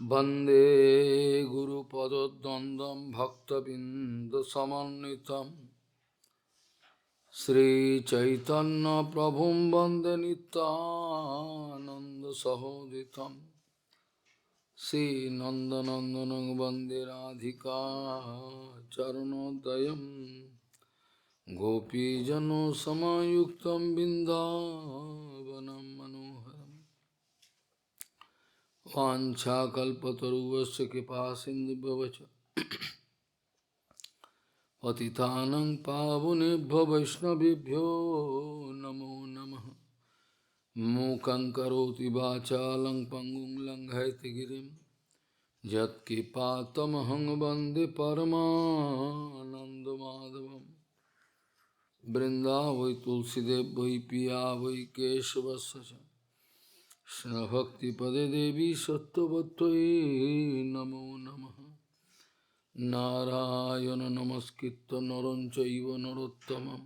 वन्दे गुरुपदद्वन्द्वं भक्तबिन्दुसमन्वितं श्रीचैतन्यप्रभुं वन्दे नित्यानन्दसहोदितं श्रीनन्दनन्दनं वन्दे राधिका चरणोदयं गोपीजनसमायुक्तं बिन्दावनं मनोहरम् वाञ्छाकल्पतरुवस्य कृपासिन्धुभ्यश्च पतितानं पावनेभ्यो वैष्णवेभ्यो नमो नमः। मूकं करोति वाचालं पङ्गुं लङ्घयति गिरिं यत्कृपातमहं वन्दे परमानन्दमाधवं। वृन्दावै तुलसीदेव वै पिया वै केशवस्य च भक्तिपदे देवी सत्यवत्त्वयि नमो नमः। नारायण नमस्कृत्य नरं चैव नरोत्तमं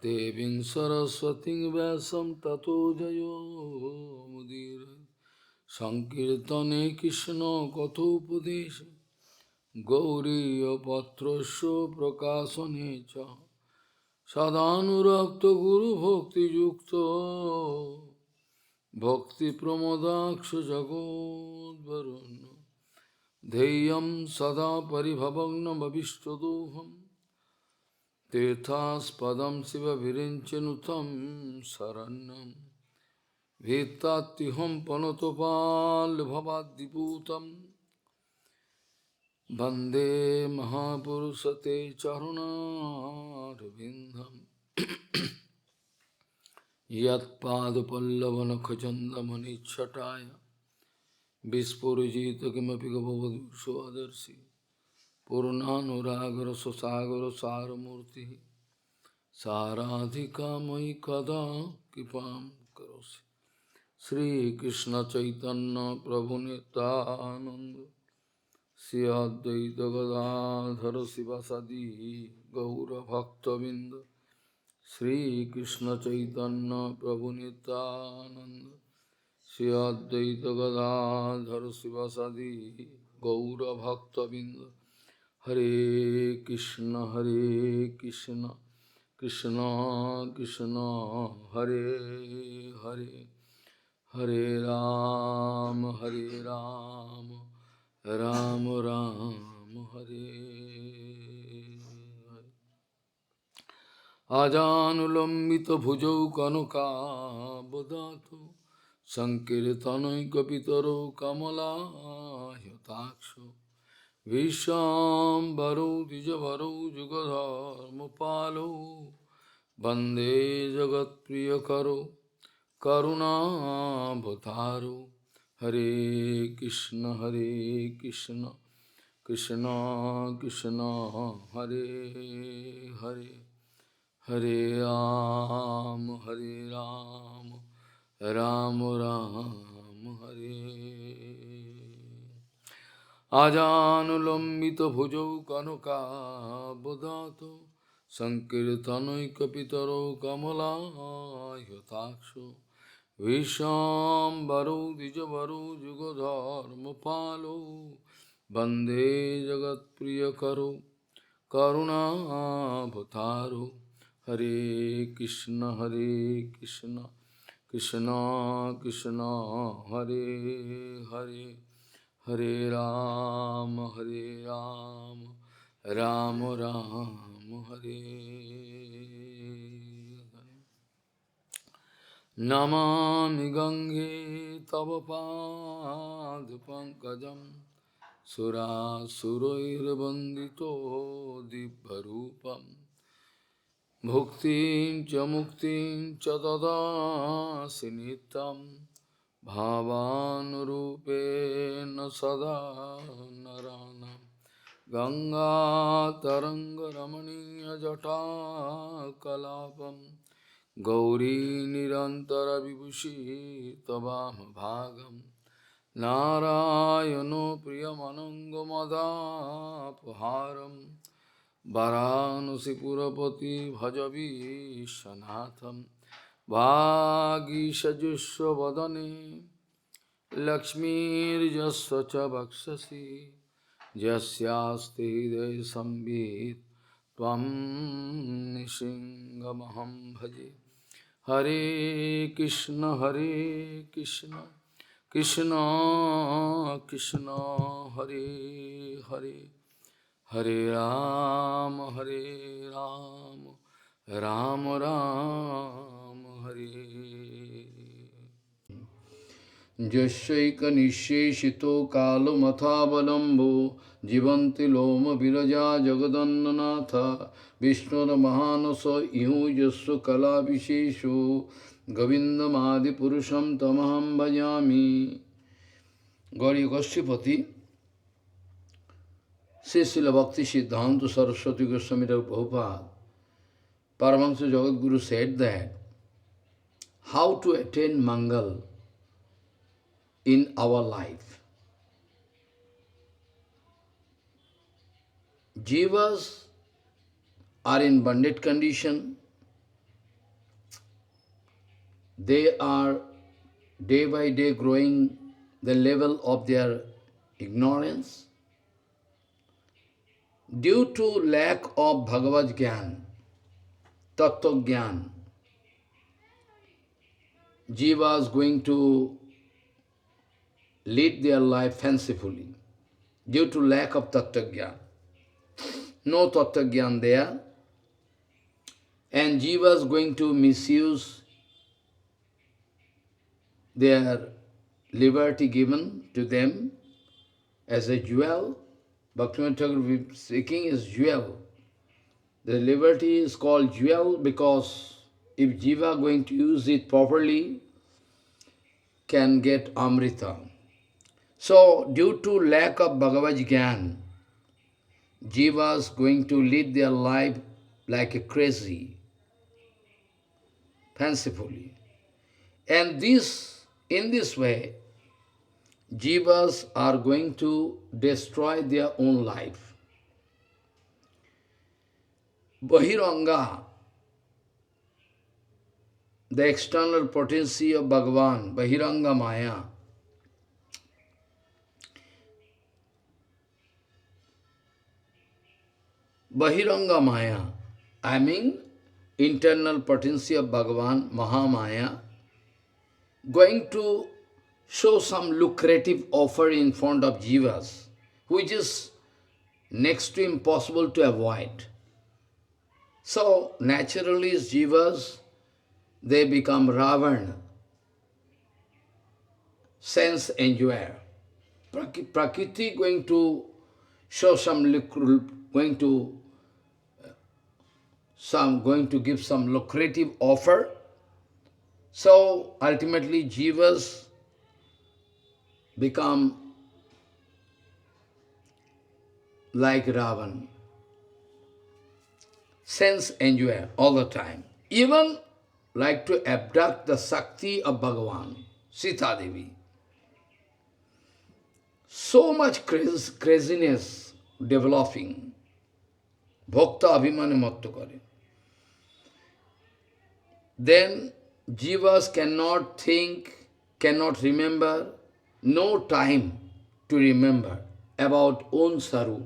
देवीं सरस्वतीं व्यासं ततो जयो मुदीरये। संकीर्तने कृष्ण कथोपदेशे गौरीयपत्रस्य प्रकाशने च सदानुरक्त गुरुभक्तियुक्तो भक्तिप्रमोदाक्ष जगोद्वरुन् ध्येयं सदा परिभवग्नमभिष्टदोहं तीर्थास्पदं शिवविरिञ्चनुतं शरण्यं भीत्तात्युहं पनुतपाल्भवाद्दिपूतं वन्दे महापुरुषते चरुणारविन्दम् यत्पादपल्लवनखचन्दमनिच्छटाय विस्फुरिजित किमपि गभवधू स्वदर्शि पूर्णानुरागरससागरसारमूर्तिः साराधिका मयि कदा कृपां करोसि। श्रीकृष्णचैतन्यप्रभुनितानन्द Shri Advaita Gadadhar शिवसदि गौरभक्तबिन्द Shri Krishna Chaitanya Prabhu Nityananda Shri Advaita Gadadhar Sivasadi Gaura Bhakta Binda Hare Krishna Krishna Krishna Hare Hare Hare Ram Ram Ram Hare Ajanulambita bhujau kanakabodhato Sankirtanaikkapitaro kamalahyataksho Vishambaro dijavaro jugadharmapalo Bande jagat priyakaro karunabhataro Hare Krishna Krishna Krishna Hare Hare Hare Ram Ram Ram Hare Ajanulambita bhujau kanakabodhato Sankirtanaikkapitaro kamalahyataksho Vishambaro dijavaro jugadharmapalo Bande jagat priyakaro karunabhataro Hare Krishna Krishna Krishna Hare Hare Hare Ram Ram Ram Hare Namami Gange Tava Pad Pankajam Sura Suroirvandito Dibharupam Bhuktin cha muktin cha dadasi nityam Bhavanurupena sada naranam Ganga taranga ramaniya jata kalapam Gauri nirantara vibhushi tabam bhagam Narayano priyamanangamadapaharam Varanasi Purapati Bhajavi Shanatham Bhagishajusva Vadane Lakshmirjasva cha bhakshasi jasyasti hridaya sambit tvam nishingamaham bhaje. Hare Krishna, Krishna Krishna, Hare Hare, Hare Ram, Ram Ram, Hare. Jasyaika nisheshito kalo mathabalambo jivanti loma viraja jagadannanatha Vishnura mahanasa ihu jasya kala vishesho Govindamadi purusham tamaham bhajami. Gauri Goshtipati, Srila Bhakti Siddhanta Saraswati Goswami Prabhupada, Paramahansa Jagadguru said that how to attain Mangal in our life. Jivas are in bonded condition. They are day by day growing the level of their ignorance. Due to lack of Bhagavad Gyan, Tattva Gyan, Jiva is going to lead their life fancifully. Due to lack of Tattva Gyan. No Tattva Gyan there. And Jiva is going to misuse their liberty given to them as a jewel. Bhaktivinoda Thakur speaking is jewel. The liberty is called jewel because if Jiva going to use it properly, can get Amrita. So, due to lack of Bhagavad Gyan, Jiva is going to lead their life like a crazy, fancifully. And in this way, Jivas are going to destroy their own life. Bahiranga, the external potency of Bhagavan, Bahiranga Maya, Bahiranga Maya, I mean internal potency of Bhagavan, Mahamaya, going to show some lucrative offer in front of Jivas, which is next to impossible to avoid. So, naturally, Jivas, they become Ravana, sense enjoyer. Prakriti going to show going to give some lucrative offer. So ultimately Jivas become like Ravan, sense enjoyer all the time. Even like to abduct the Shakti of Bhagavan, Sita Devi. So much craziness developing. Bhakta abhimane matto kare. Then Jivas cannot think, cannot remember, no time to remember about own sarup.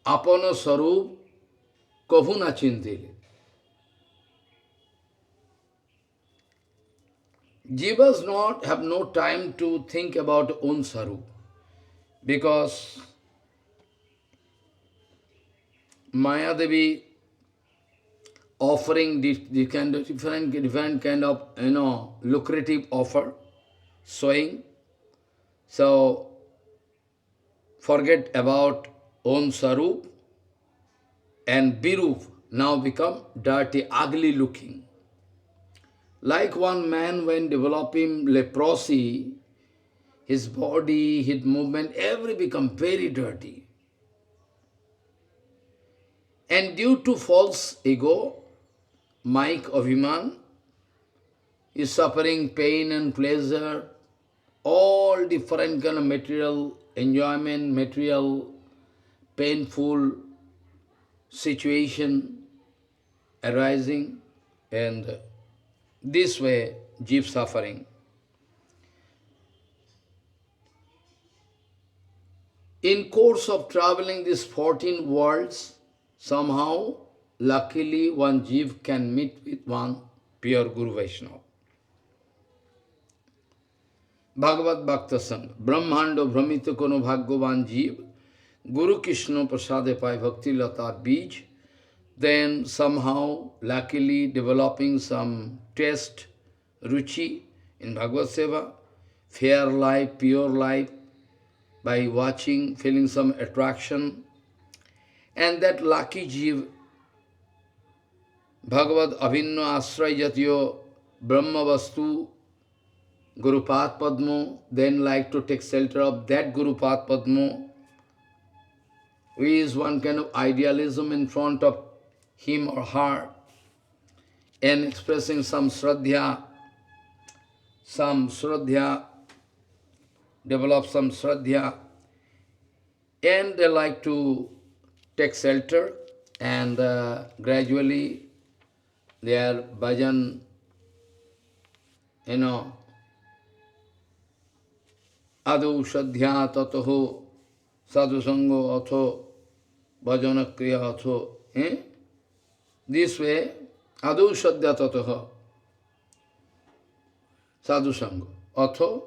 Apana sarup kabhu na chintile. Jivas have no time to think about own sarup because Maya Devi offering different kind of lucrative offer, showing. So forget about own sarup and birup now become dirty, ugly looking. Like one man when developing leprosy, his body, his movement, every become very dirty. And due to false ego, Mike Abhiman is suffering pain and pleasure, all different kind of material enjoyment, material painful situation arising, and this way, jeep suffering. In course of traveling these 14 worlds, somehow, luckily, one Jeev can meet with one pure Guru Vaishnava. Bhagavad Bhakta Sangha, Brahmando Brahmita Kono Bhagyavan Jeev, Guru Krishna Prasade Pai Bhakti Lata Bij, then somehow, luckily, developing some taste, ruchi in Bhagavad Seva, fair life, pure life, by watching, feeling some attraction, and that lucky Jeev, Bhagavad Abhinna Asray Jatiyo Brahma Vastu Gurupad Padmo, then like to take shelter of that Gurupad Padmo, which is one kind of idealism in front of him or her, and expressing some Shraddha, develop some Shraddha, and they like to take shelter, and gradually their bhajan, Adu Shraddha Tatoho Sadhu Sango Atho Bhajana Kriya Atho. This way, Adu Shraddha Tatoho Sadhu Sango Atho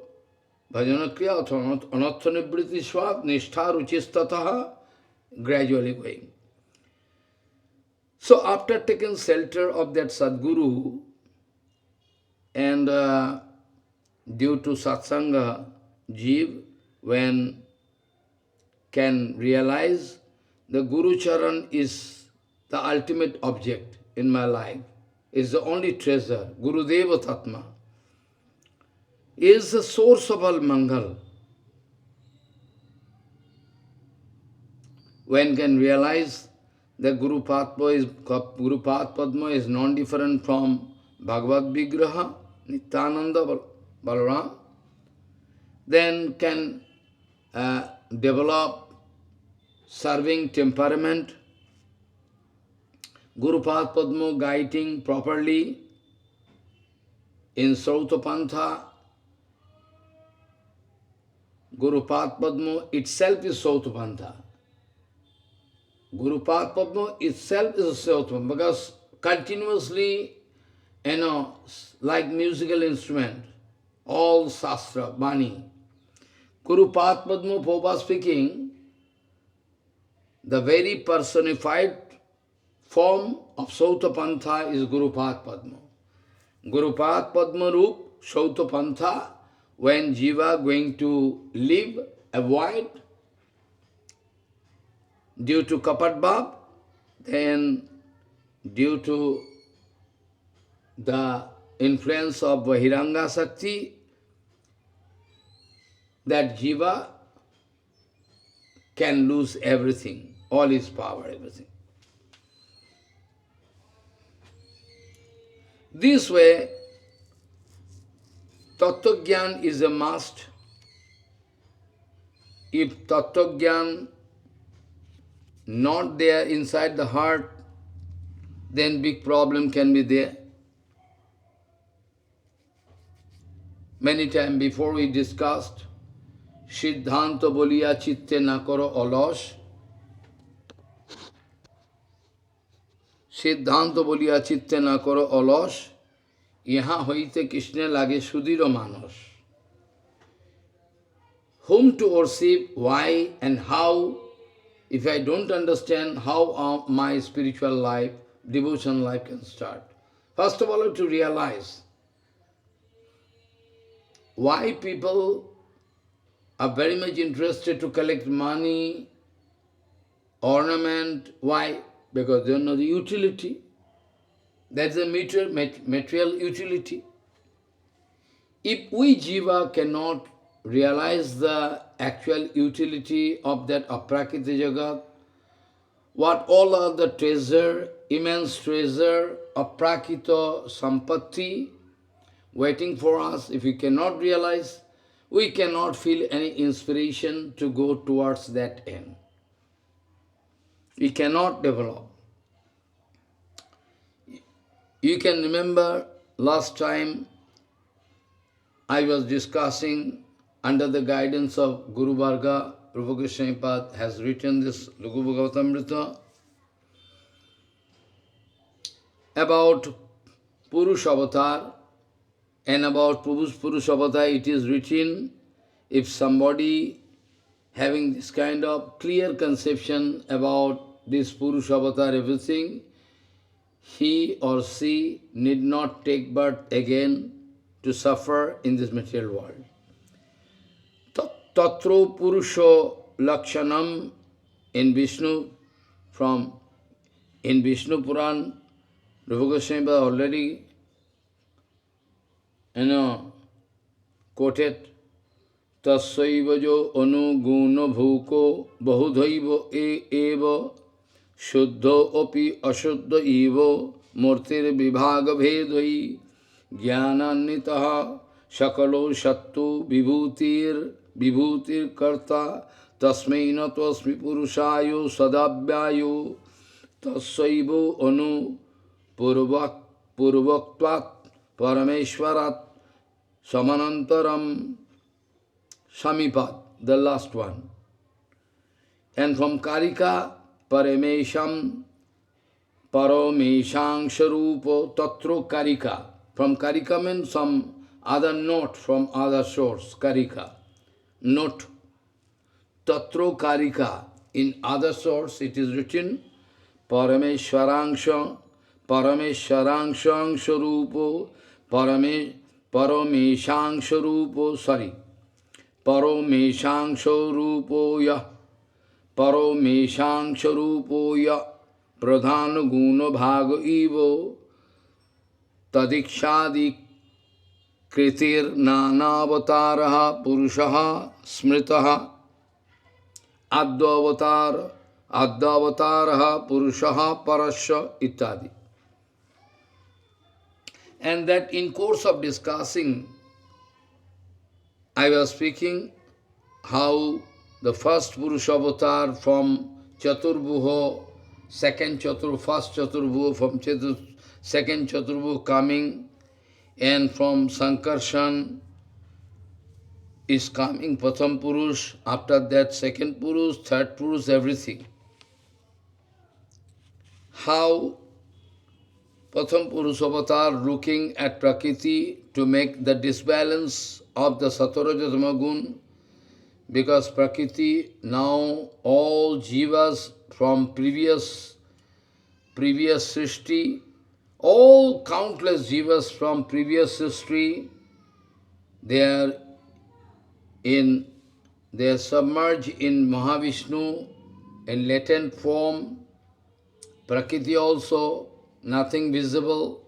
Bhajana Kriya Atho Anatha Nibriti Swat Nishtha Ruchistataha, gradually going. So after taking shelter of that Sadguru, and due to satsanga, Jeev, when can realize the Guru Charan is the ultimate object in my life, is the only treasure, Guru Deva Tatma, is the source of all Mangal. When can realize that Guru Padma is non-different from Bhagavad Vigraha, Nityananda Balaram, then can develop serving temperament, Guru Padma guiding properly in Sautapantha. Guru Padma itself is Sautapantha. Guru Padma itself is a Sautapantha, because continuously, like musical instrument, all Shastra, Bani. Guru Padma, Prabhupada speaking, the very personified form of Sautapantha is Guru Padma. Guru Padma Roop, Sautapantha, when Jiva going to live, avoid, due to Kapat Bhav, then due to the influence of Bahiranga Sakti, that Jiva can lose everything, all his power, everything. This way, Tattva Gyan is a must. If Tattva Gyan not there inside the heart, then big problem can be there. Many times before we discussed, Siddhanta boliya chitte na karo alash. Siddhanta boliya chitte na karo alash. Yaha hoite Krishna lage sudhiro manos. Whom to worship, why and how, if I don't understand how my spiritual life, devotion life can start. First of all, I have to realize why people are very much interested to collect money, ornament. Why? Because they don't know the utility. That's the material utility. If we Jiva cannot realize the actual utility of that Aprakrita Jagat, what all are the treasure, immense treasure, Aprakrita Sampatti waiting for us, if we cannot realize, we cannot feel any inspiration to go towards that end. We cannot develop. You can remember last time I was discussing under the guidance of Guru Varga, Prabhu Goswami has written this Laghu-Bhagavatamrita about Purush Avatar, and about Purush Avatar it is written, if somebody having this kind of clear conception about this Purush Avatar, everything, he or she need not take birth again to suffer in this material world. Tatro Purusho Lakshanam in Vishnu, in Vishnu Puran, Rupa Goswami already quoted, Tasaivajo anuguna bhuko bahudhaiva eva shuddho opi ashuddha evo murtir vibhaga bhedvai jnanannitaha sakalo sattu vibhutir karta tasmai natvasmi purushayo sadabhyayo tasaivo anu purvaktvat parameshwarat samanantaram samipad, the last one. And from Karika, paramesham parameshang sharupo tatro Karika. From Karika means some other note from other source, Karika. Note. Tatro Karika. In other source it is written, Parameshwarangshang Sharupo Parameshang Sharupo, sorry. Parameshang Sharupoya Parameshang Sharupoya Pradhana Guna Bhaga Evo Tadikshadi Kritir Nanavataraha Purushaha Smritaha Advavataraha Purushaha Parasya Ittadi. And that in course of discussing, I was speaking how the first Purusha avatar from Chaturbhuho, first Chaturbhuho, from second Chaturbhuho coming, and from Sankarshan is coming Pratham Purush, after that second Purush, third Purush, everything. How Pratham Purush avatar looking at Prakriti to make the disbalance of the Sattva-Rajas-Tama gun, because Prakriti now all jivas from previous Srishti, all countless jivas from previous history, they are submerged in Mahavishnu in latent form. Prakriti also, nothing visible.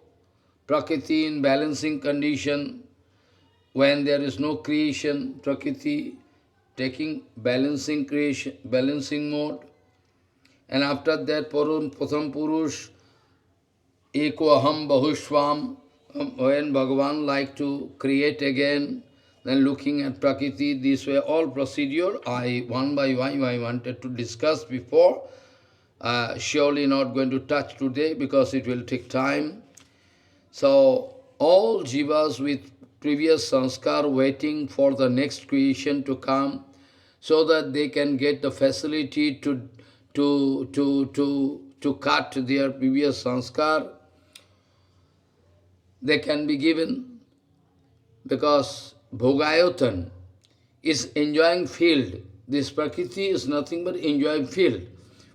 Prakriti in balancing condition. When there is no creation, Prakriti taking balancing mode. And after that, Pratham Purush, Eko Aham Bahushvam, when Bhagavan like to create again, then looking at Prakriti, this way, all procedure, one by one, I wanted to discuss before. Surely not going to touch today because it will take time. So, all jivas with previous sanskar waiting for the next creation to come, so that they can get the facility to cut their previous sanskar, they can be given, because Bhogayatan is enjoying field. This Prakriti is nothing but enjoying field,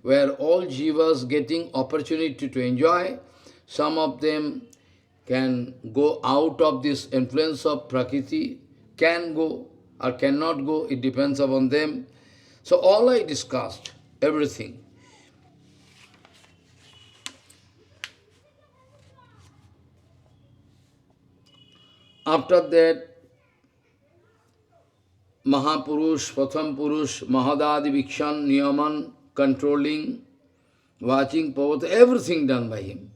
where all jivas getting opportunity to enjoy. Some of them can go out of this influence of Prakriti, can go or cannot go, it depends upon them. So all I discussed, everything. After that, Mahapurush, Pratham Purush, Mahadadi Vikshan, Niyaman, controlling, watching, Pavata, everything done by him.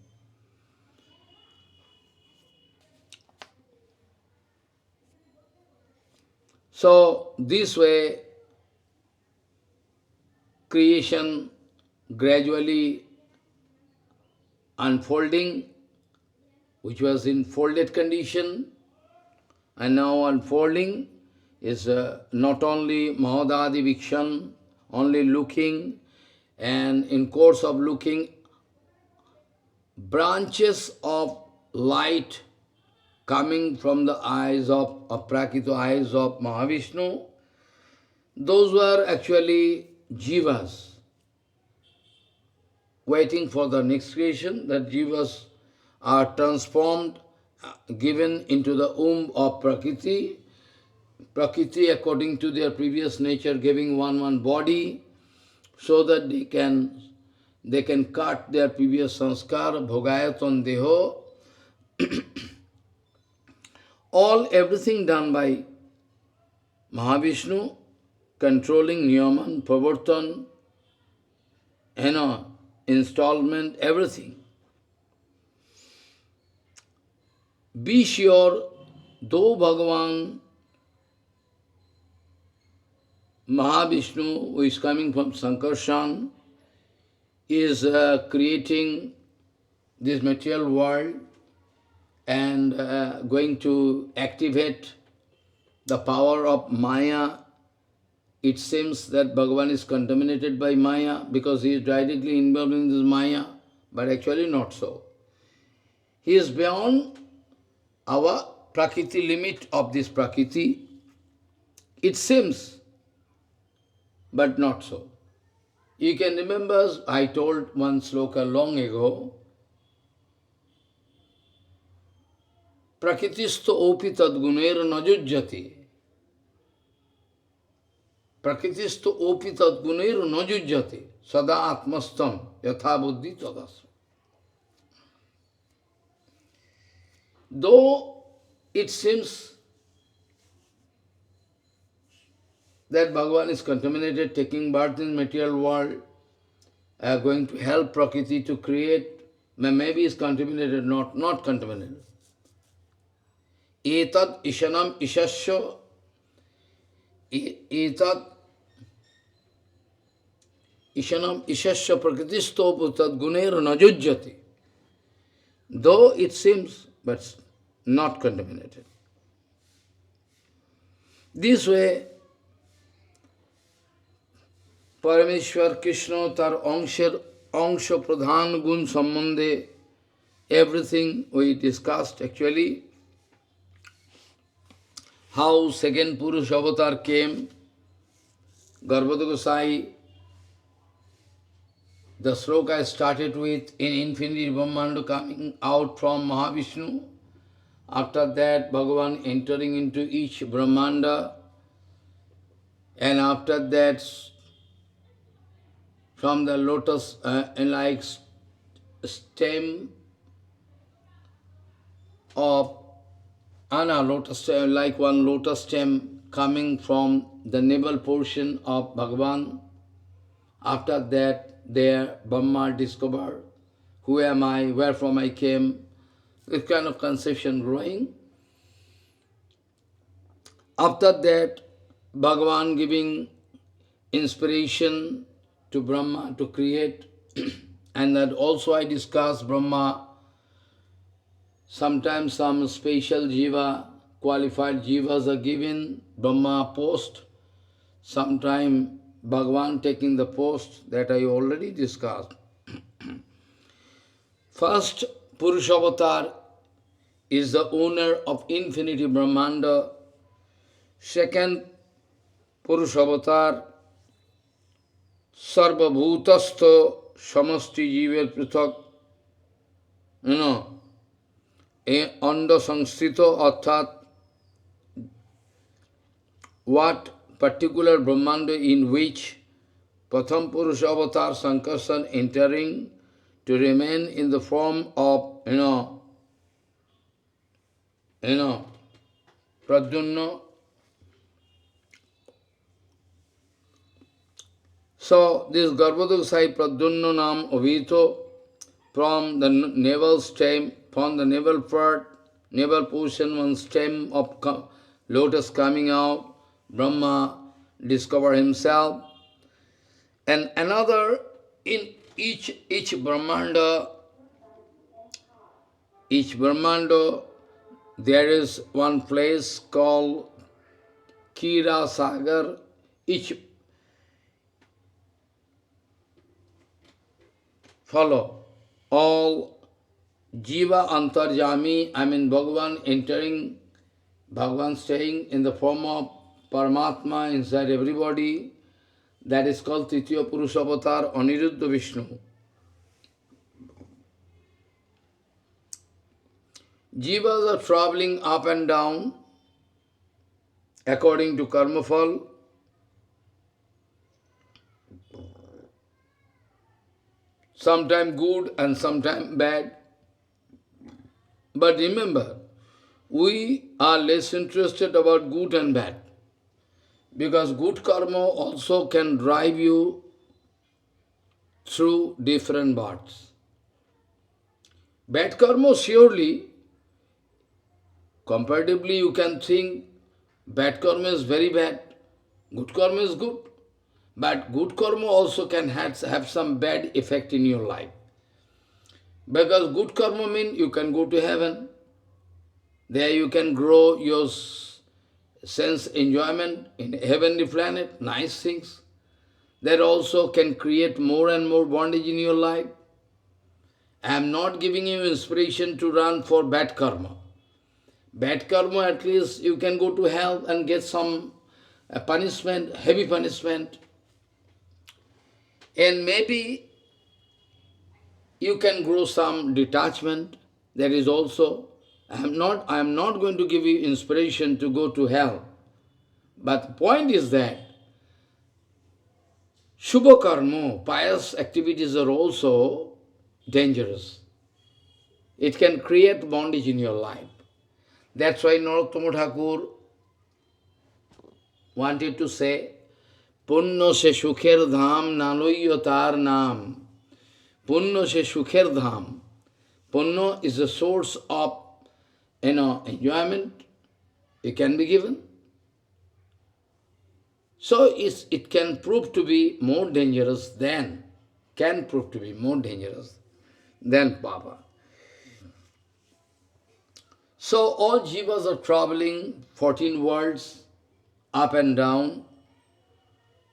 So, this way, creation gradually unfolding, which was in folded condition, and now unfolding, is not only Mahadadi Vikshan, only looking, and in course of looking, branches of light coming from the eyes of Prakita eyes of Mahavishnu, those were actually jivas, waiting for the next creation, that jivas are transformed, given into the womb of Prakriti. Prakriti, according to their previous nature, giving one body, so that they can cut their previous sanskar, bhogayatan deho, everything done by Mahavishnu, controlling Niyaman, Pravartan, installment, everything. Be sure, though Bhagavan Mahavishnu, who is coming from Sankarshan, is creating this material world and going to activate the power of Maya. It seems that Bhagavan is contaminated by Maya because he is directly involved in this Maya, but actually not so. He is beyond our Prakriti limit of this Prakriti. It seems, but not so. You can remember, I told one sloka long ago, Prakritisto opi tadgunera najujjati. Prakritisto opi tadgunera najujjati. Sada atmastam yatha buddhi tadasva. Though it seems that Bhagavan is contaminated, taking birth in material world, going to help Prakriti to create, maybe is contaminated, not contaminated. Etad ishanam ishasya, etad ishanam ishasya prakritisto putad gunera najujjati. Though it seems, but not contaminated. This way, Parameshwar Krishna tar angsha pradhan gun sambandhe, everything we discussed actually, how second Purush avatar came, Garbhoda Gosai, the sloka started with in infinity Brahmanda coming out from Mahavishnu. After that, Bhagavan entering into each Brahmanda, and after that, from the lotus, like stem of lotus stem, like one lotus stem coming from the navel portion of Bhagavan. After that, there Brahma discovered, who am I, wherefrom I came, this kind of conception growing. After that, Bhagavan giving inspiration to Brahma to create, and that also I discussed Brahma. Sometimes some special jiva, qualified jivas are given, Brahma post. Sometimes Bhagavan taking the post, that I already discussed. First, Purushavatar is the owner of infinity Brahmanda. Second, Purushavatar, Sarva Bhutasto Samasti Jivel Prithak, Anda Sangskrito, Arthat, what particular Brahmanda in which Pratham Purusha Avatar Sankarsan entering to remain in the form of, Pradyumna. So this Garbhoda Sai Pradyumna Nam Avito, from the navel stem, from the navel part, navel portion, one stem of lotus coming out, Brahma discovered himself. And another, in each Brahmanda, there is one place called Kira, Sagar, each follow. All Jiva Antarjami, I mean Bhagavan entering, Bhagavan staying in the form of Paramatma inside everybody, that is called Titiya Purusha Avatar, Aniruddha Vishnu. Jivas are traveling up and down according to karma fall. Sometime good and sometime bad. But remember, we are less interested about good and bad. Because good karma also can drive you through different births. Bad karma, surely, comparatively you can think bad karma is very bad, good karma is good. But good karma also can have some bad effect in your life. Because good karma means you can go to heaven. There you can grow your sense enjoyment in heavenly planet, nice things. That also can create more and more bondage in your life. I am not giving you inspiration to run for bad karma. Bad karma, at least you can go to hell and get some punishment, heavy punishment. And maybe you can grow some detachment. That is also, I am not going to give you inspiration to go to hell. But the point is that Shubha karma, pious activities are also dangerous. It can create bondage in your life. That's why Narottama Thakur wanted to say, Punno se shukher dham naloyo tar nam. Punno se shukher dham. Punno is the source of enjoyment. It can be given. So it can prove to be more dangerous than, Papa. So all jivas are traveling 14 worlds, up and down,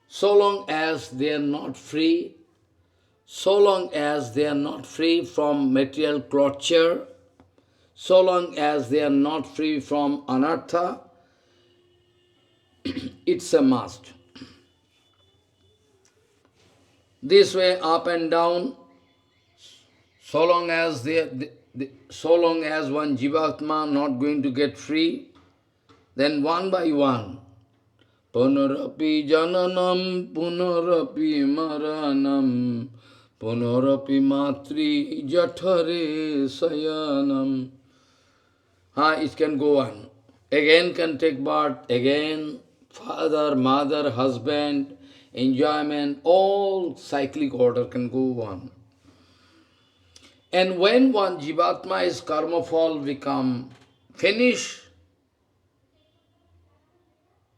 so long as they are not free, from material torture, so long as they are not free from anartha, it's a must. This way, up and down, so long as one jivatma not going to get free, then one by one, punarapi jananam, punarapi maranam, punarapi matri jathare sayanam. It can go on. Again can take birth, again father, mother, husband, enjoyment, all cyclic order can go on. And when one jivatma's karma fall become finished,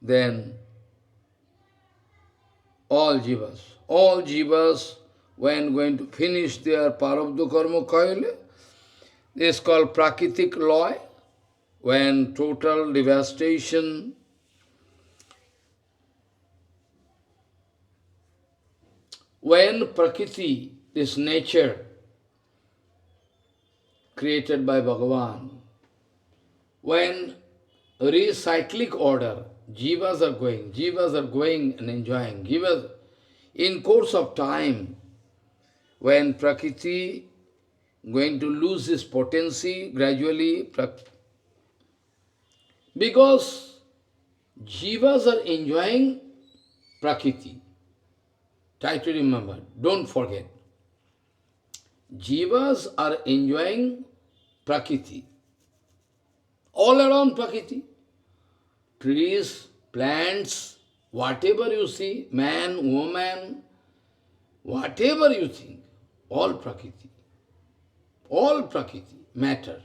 then all jivas, when going to finish their parabdha karma coil, this is called prakritik law, when total devastation, when prakriti, this nature created by Bhagavan, when recyclic order, jivas are going and enjoying. Jivas, in course of time, when prakriti going to lose its potency gradually, because jivas are enjoying prakriti. Try to remember, don't forget. Jivas are enjoying prakriti. All around prakriti. Trees, plants, whatever you see, man, woman, whatever you think, all prakriti. All prakriti, matter.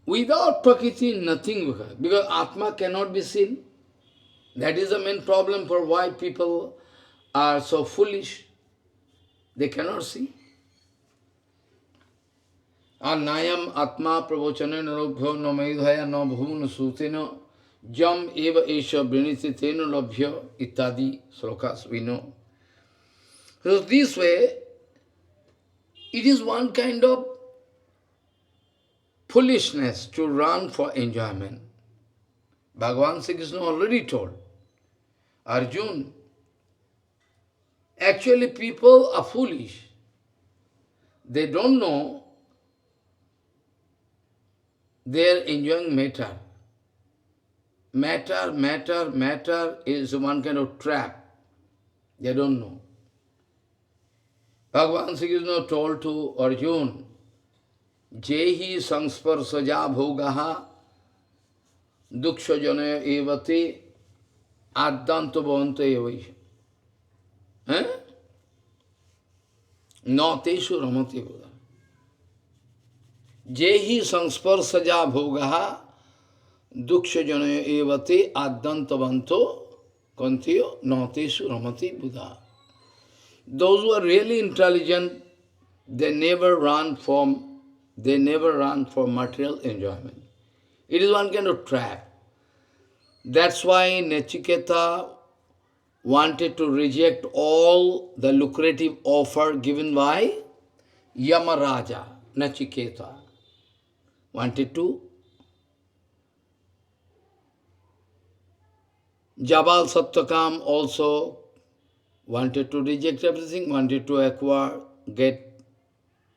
Without prakriti, nothing will happen. Because Atma cannot be seen. That is the main problem for why people are so foolish. They cannot see. Anayam atma provochane narobhyo no medhaya no bhuvna sutena jam eva esha briniti tena labhya ittadi slokas we know. So this way, it is one kind of foolishness to run for enjoyment. Bhagavan Sri Krishna already told Arjun, actually people are foolish. They don't know they are enjoying matter. Matter is one kind of trap. They don't know. Bhagavan Sri Krishna told to Arjun, Jehi sangsparsaja bhogaha duksha janaya evati addanto bhavanta evai. Nateshu ramati buddha. Jehi sangsparsaja bhogaha duksha janaya evati addanto bhavanto kantiyo nateshu ramati buddha. Those who are really intelligent, they never run for material enjoyment. It is one kind of trap. That's why Nachiketa wanted to reject all the lucrative offer given by Yamaraja. Nachiketa wanted to. Jabal Satyakam also wanted to reject everything, wanted to acquire, get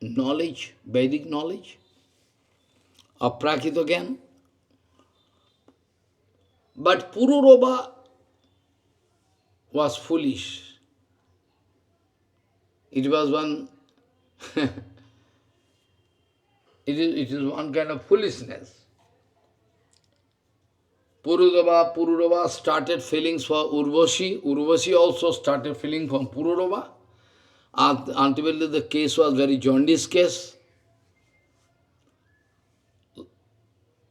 knowledge, Vedic knowledge, of Prakrit again. But Pururoba was foolish. It was one, it is one kind of foolishness. Pururava started feelings for Urvashi. Urvashi also started feeling from Pururava. Until the case was very jaundice case.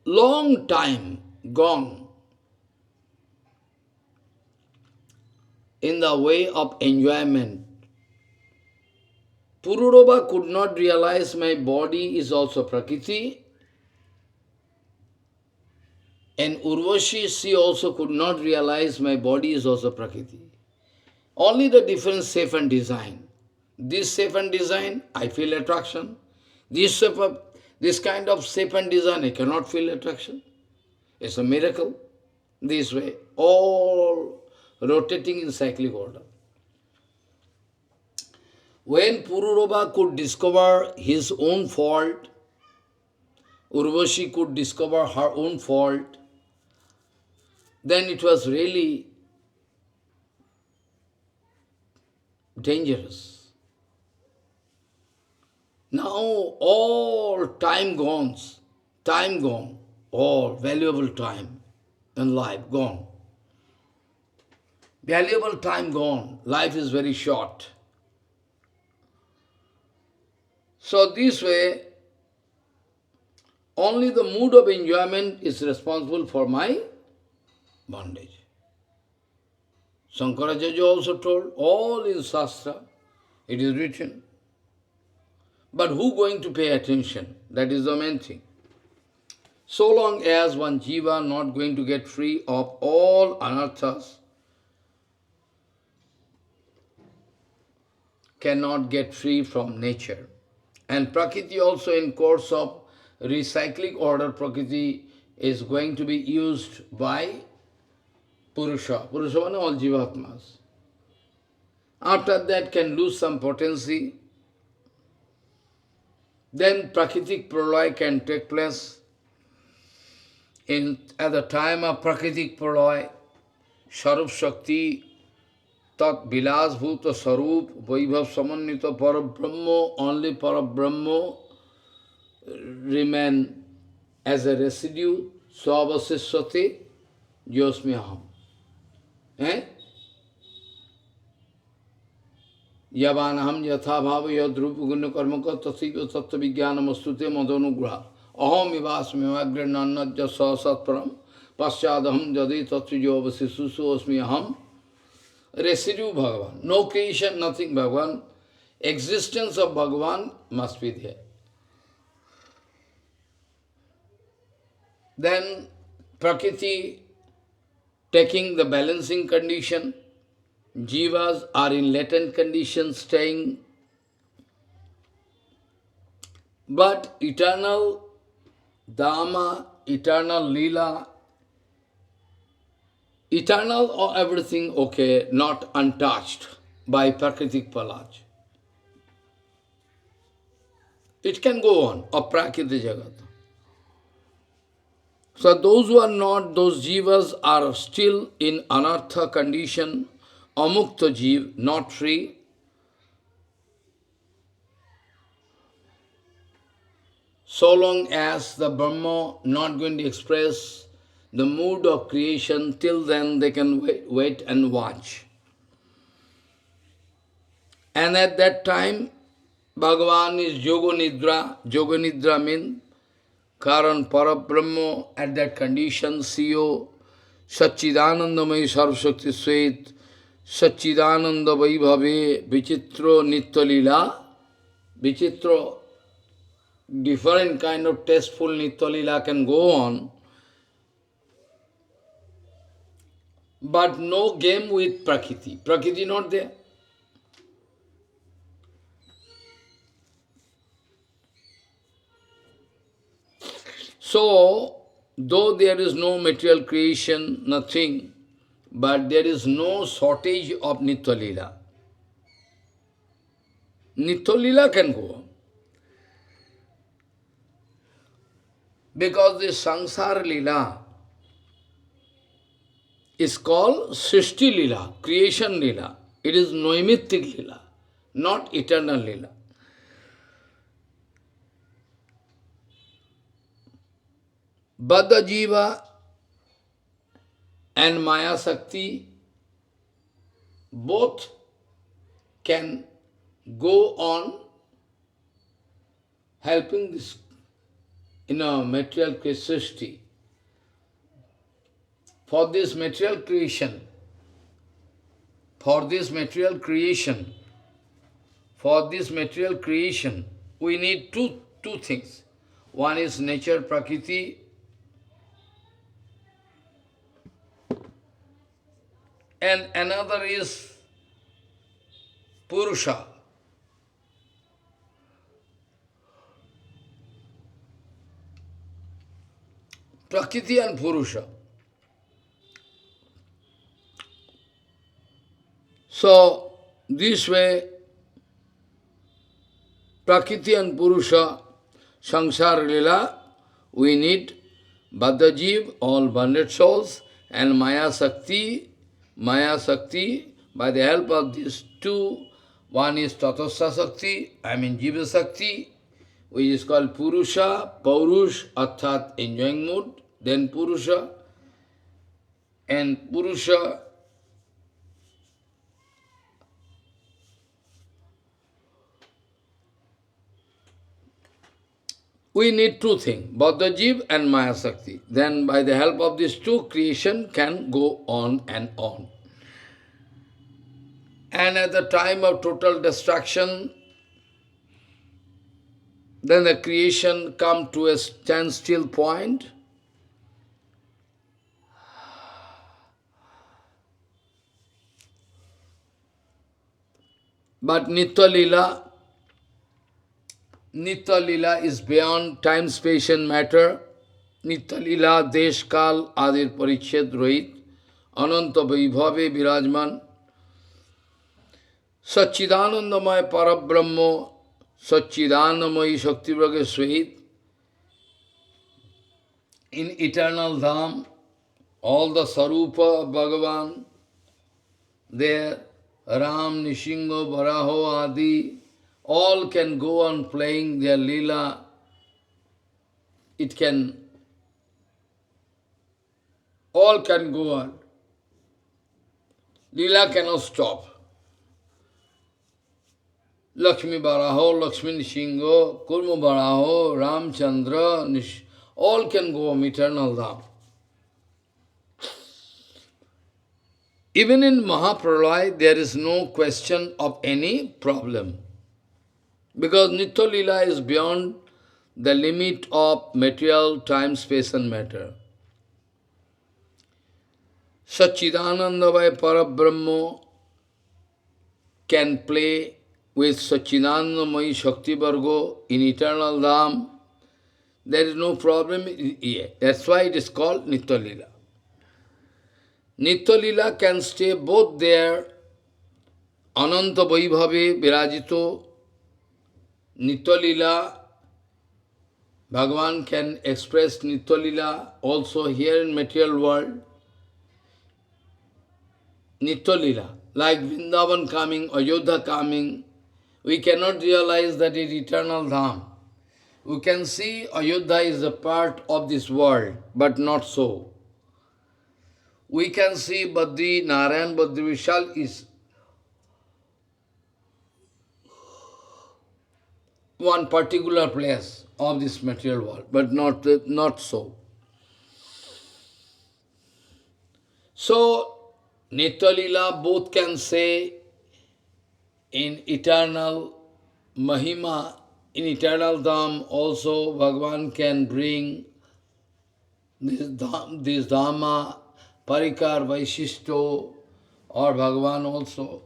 Long time gone in the way of enjoyment. Pururava could not realize my body is also Prakriti. And Urvashi, she also could not realize my body is also Prakriti. Only the difference shape and design. This shape and design, I feel attraction. This kind of shape and design, I cannot feel attraction. It's a miracle. This way, all rotating in cyclic order. When Pururava could discover his own fault, Urvashi could discover her own fault, then it was really dangerous. Now all time gone, all valuable time in life gone. Valuable time gone, life is very short. So this way, only the mood of enjoyment is responsible for my bondage. Shankaracharya also told, all in Shastra, it is written. But who going to pay attention? That is the main thing. So long as one jiva not going to get free of all anarthas, cannot get free from nature. And Prakriti also in course of recycling order, Prakriti is going to be used by Purusha. Purusha means all Jivatmas. After that can lose some potency. Then Prakritic Pralaya can take place. At the time of Prakritic Pralaya, Sarup Shakti, Tat Vilas Bhuta Sarup, Vaibhav Samannita Parabrahmo, only Parabrahmo remain as a residue, Swavasisvati, Yosmiham. Yavanaham yatha bhava yadrupa gunna karmaka tathika tattva vijnanam astute madonugraha. Aham ivasmi agre nannadya sasatparam paschadaham jadi tattvijo vasisusu asmi aham. Residue Bhagavan. No creation, nothing Bhagavan. Existence of Bhagavan must be there. Then Prakriti taking the balancing condition, jivas are in latent condition staying, but eternal Dhamma, eternal Leela, eternal or everything okay, not untouched by Prakritik Palaj. It can go on, aprakriti jagat. So those who are not, those jivas are still in anartha condition, amukta jiv, not free. So long as the Brahma not going to express the mood of creation, till then they can wait and watch. And at that time, Bhagavan is Yoga Nidra. Yoga Nidra means Karan Parabrahma at that condition, CEO, Satchidanandamai Sarvashakti Svet, Satchidananda Vaibhave, Vichitro Nitya Vichitro, different kind of tasteful Nitya can go on, but no game with Prakriti. Prakriti not there. So, though there is no material creation, nothing, but there is no shortage of Nitya Leela. Nitya Leela can go on. Because the Sansara Leela is called Srishti Leela, creation Leela. It is Noimittik Leela, not eternal Leela. Baddha Jiva and Maya Sakti both can go on helping this material creation. For this material creation, we need two things. One is nature, Prakriti, and another is Purusha. Prakriti and Purusha. So, this way, Prakriti and Purusha, Sansara Lila, we need Baddha-jiv, all bonded souls, and Maya Sakti, by the help of these two, one is Tatastha Sakti, Jiva Sakti, which is called Purusha, Paurush, Arthat, enjoying mood, then Purusha, and Purusha, we need two things, Baddha-jiv and Maya Sakti. Then by the help of these two, creation can go on and on. And at the time of total destruction, then the creation come to a standstill point. But Nitya Leela is beyond time, space and matter. Nitya Leela, Desh, Kal, Adir Parichet, Rohit, Ananta Vaibhave, Virajman, Satchidanandamaya Parabrahma, Satchidanandamayi Shakti Vrage Swahit, in eternal Dham, all the Sarupa of Bhagavan, there, Ram, Nishingo, Varaho, Adi, all can go on playing their Leela. All can go on. Leela cannot stop. Lakshmi Varaho, Lakshmi Nishingo, Kurma Varaho, Ram Chandra, all can go on eternal Dham. Even in Mahapralaya, there is no question of any problem. Because Nitya Leela is beyond the limit of material, time, space and matter. Satchidanandavaya Parabrahma can play with Satchidanandamayi Shakti Vargo in eternal Dham. There is no problem here. That's why it is called Nitya Lila. Nitya Lila can stay both there, Ananta Vaibhave Virajito, Nitya Lila, Bhagavan can express Nitya Lila also here in material world. Nitya Lila, like Vrindavan coming, Ayodhya coming, we cannot realize that it is eternal Dham. We can see Ayodhya is a part of this world, but not so. We can see Badri, Narayan, Badri Vishal is one particular place of this material world, but not so. So, Nitya Lila both can say in eternal Mahima, in eternal Dham also Bhagavan can bring this Dhamma, Parikar, Vaishishto, or Bhagavan also.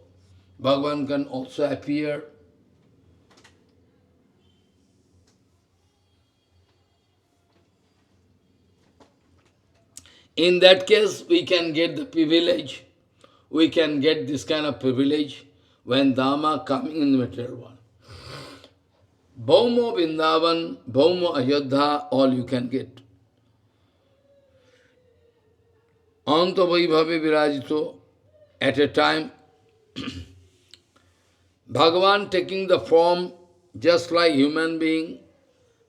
Bhagavan can also appear. In that case, we can get the privilege. We can get this kind of privilege when Dhamma coming in the material world. Bhaumo Vrindavan, Bhaumo Ayodhya, all you can get. Anta Vaibhave Virajito, at a time, Bhagavan taking the form just like human being,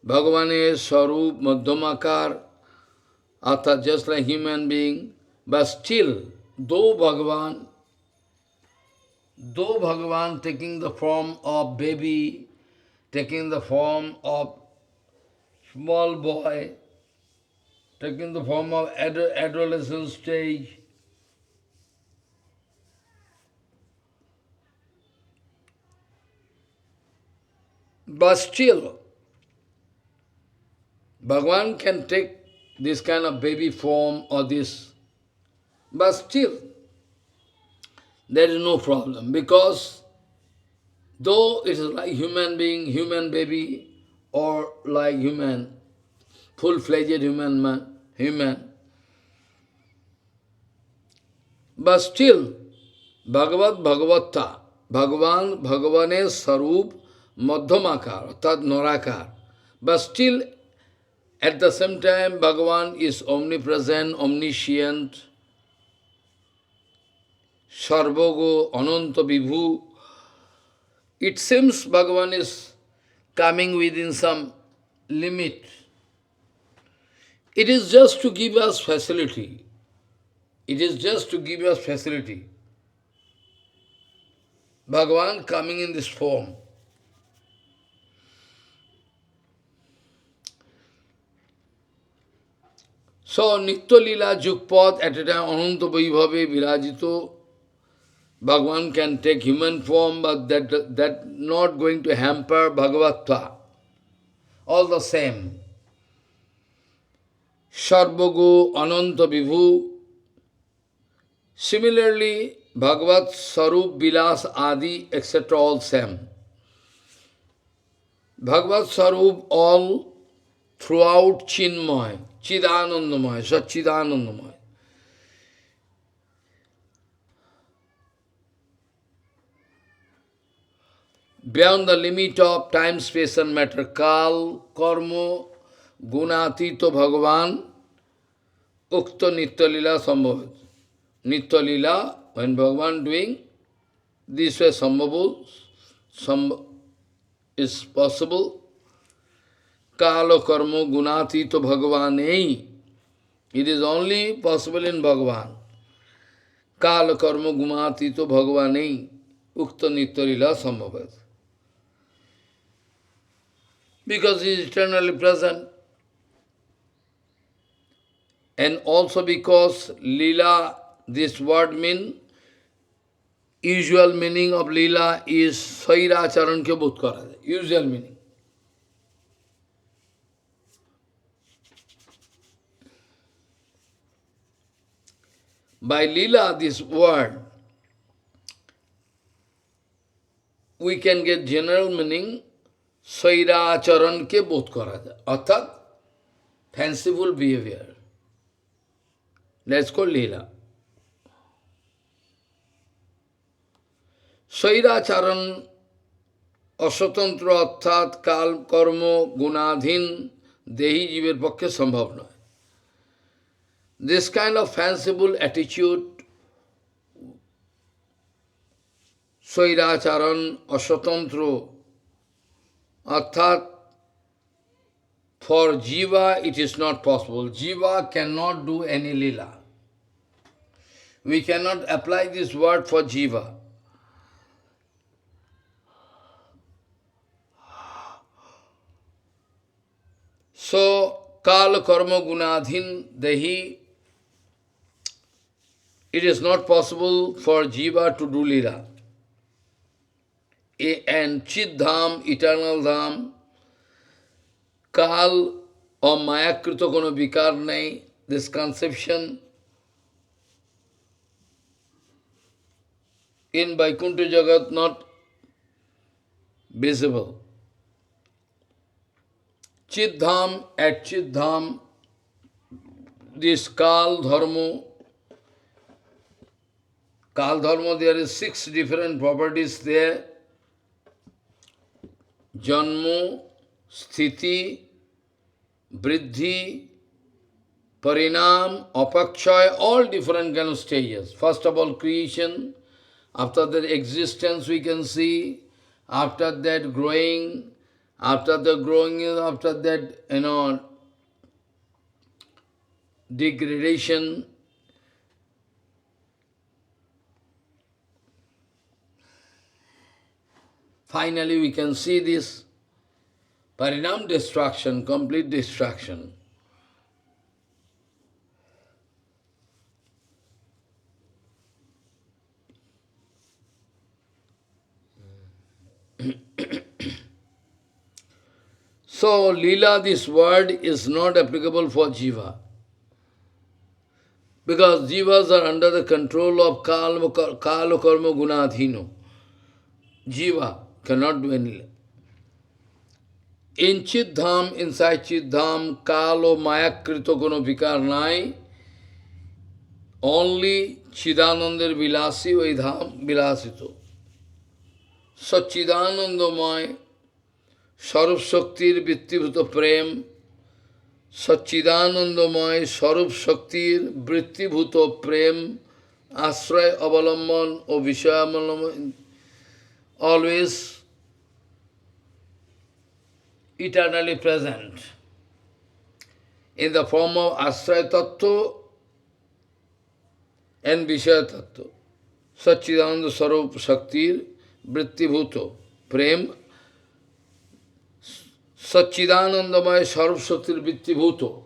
Bhagavan is Sarup, Madhyamakar, Arthat just like human being, but still, though Bhagavan taking the form of baby, taking the form of small boy, taking the form of adolescent stage, but still, Bhagavan can take this kind of baby form or this, but still, there is no problem because though it is like human being, human baby, or like human, full-fledged human, but still, Bhagavata, Bhagavan is Sarup, Madhyamakar, Arthat Narakar, but still, at the same time, Bhagavan is omnipresent, omniscient, Sarvago, Ananta Vibhu. It seems Bhagavan is coming within some limit. It is just to give us facility. It is just to give us facility. Bhagavan coming in this form. So, Nitya Lila Jukpad at a time, Ananta Vaibhave Virajito, Bhagavan can take human form, but that not going to hamper Bhagavatva. All the same. Sarvago, Ananta Vibhu. Similarly, Bhagavat, Sarup, Vilas, Adi, etc. all same. Bhagavat, Sarup, all throughout Chinmay, Chidanandamay, Satchidanandamay. Beyond the limit of time, space and matter, Kal, Karma, Gunatito Bhagavan, Ukta Nitya Lila Sambhavat. Nitya Lila, when Bhagavan doing, this way Sambhavul, is possible. Kala Karma Gunatito Bhagavanei. It is only possible in Bhagavan. Kala Karma Gunatito Bhagavanei. Ukta Nitya Lila Sambhavat. Because he is eternally present. And also because Leela, this word mean, usual meaning of Leela is Saira Acharan ke bodh kara jai. Usual meaning. By lila, this word, we can get general meaning, Sairacharan ke bodh kara jay. Arthat, fanciful behavior. That's called lila. Sairacharan অস্বতন্ত্র অর্থাৎ কাল কর্ম গুণাধীন দেহি জীবের পক্ষে সম্ভব নয়। This kind of fanciful attitude, স্বৈরাচারণ অস্বতন্ত্র অর্থাৎ for jiva it is not possible. Jiva cannot do any lila. We cannot apply this word for jiva. So, kal karma gunadhin dehi, it is not possible for jiva to do lila. And chid dham, eternal dham, kal or mayakrito kono vikar nahi, this conception in Vaikuntha Jagat not visible. Chiddham, at Chiddham, this Kal Dharma, there is 6 different properties there. Janmo, Sthiti, Vriddhi, Parinam, Apakshay, all different kind of stages. First of all, creation, after that existence we can see, after that growing, after that, degradation. Finally, we can see this parinam destruction, complete destruction. So, lila, this word is not applicable for jiva. Because jivas are under the control of kala karma gunadhino. Jiva cannot do any. In Chiddham, inside Chiddham, kalo mayakrito kono vikar nai, only Chidanandar vilasi vaidham vilasito. Satchidanandamay Sarup Shaktir Vrittibhuta Prem, Satchidanandamay Sarup Shaktir Vrittibhuta Prem, Asray Avalamman or Vishayamalamman, always eternally present in the form of Asray Tattva and Vishaya Tattva. Satchidananda Sarup Shaktir Vrittibhuta Prem, Satchidanandamay Sarv Shaktir Vritti Bhuto.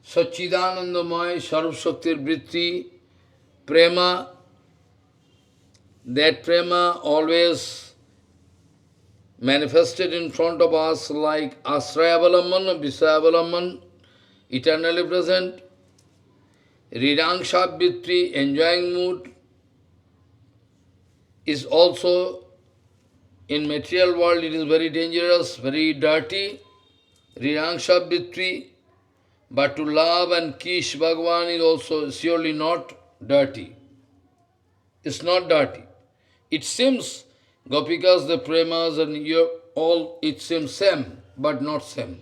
Satchidanandamay Sarv Shaktir Vritti Prema. That prema always manifested in front of us like Asrayavalamman, Visayavalamman, eternally present. Rirangsha Vritti, enjoying mood, is also in material world, it is very dangerous, very dirty, Rirangsha Vritti, but to love and kiss Bhagavan is also surely not dirty. It's not dirty. It seems, Gopikas, the premas and all, it seems same, but not same.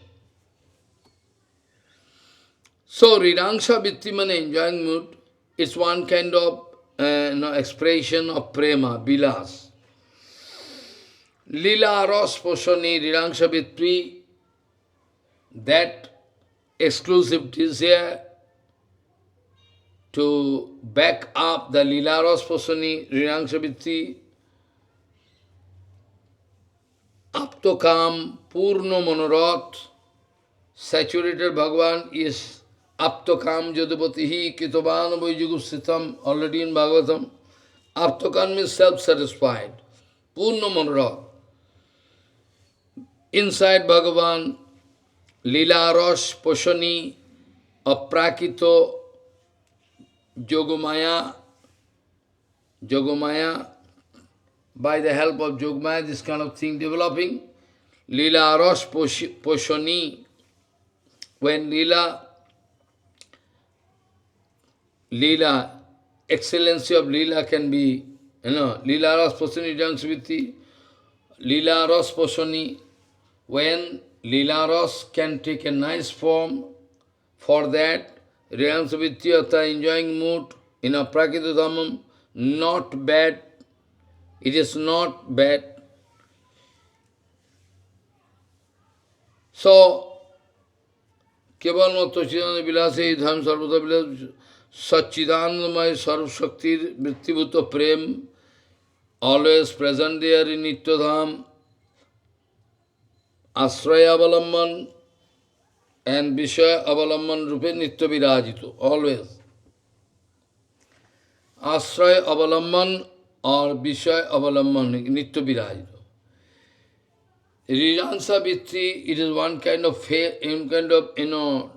So, Rirangsha Vritti means enjoying mood, it's one kind of expression of prema, bilas. Lila Ras Poshani Rirangsha Vritti, that exclusive desire to back up the Lila Ras Poshani Rirangsha Vritti, Aptokam Purno Monorat, saturated Bhagavan is Aptokam Jadapatihi Kitoban Vajugusitam, already in Bhagavatam. Aptokam means self-satisfied, Purno Monorat. Inside Bhagavan, Lila Ras Poshani, Aprakito, Yogamaya, Yogamaya, by the help of Yogamaya, this kind of thing developing. Lila Aras Poshani, when Leela, excellency of Leela can be, Leela Ras Poshani Jangsviti, Leela Ras Poshani, when Leela Ras can take a nice form, for that, Riyansaviti Artha enjoying mood in a Prakita Dhamam, not bad, it is not bad. So, Keval Matto Chidana Vilase Dham Sarvata Vilas Satchidanandamaya Sarv Shakti Vrittibhuta Prem, always present there in Nityadham, Asraya Avalamman and Vishaya Avalamman Rupe Nitya Virajito, always. Asraya Avalamman or Vishaya Avalamman Nitya Virajito. Rijansa Vitti, it is one kind of Rijansa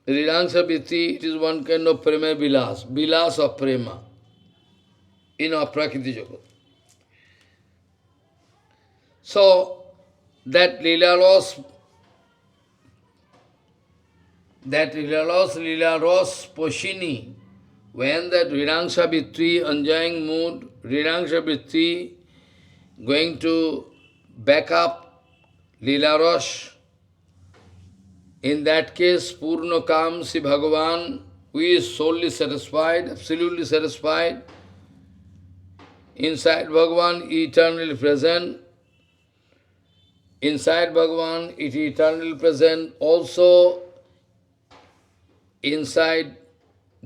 Vitti, it is one kind of prema vilas, vilas of prema in our Prakriti Jagat. So, that Leela Ros Poshini, when that Ridangsha Vitti, enjoying mood, Ridangsha Vitti going to back up Leela Ros, in that case, Purna Kam Si Bhagavan, who is solely satisfied, absolutely satisfied, inside Bhagavan, eternally present. Inside Bhagavan, it is eternally present. Also, inside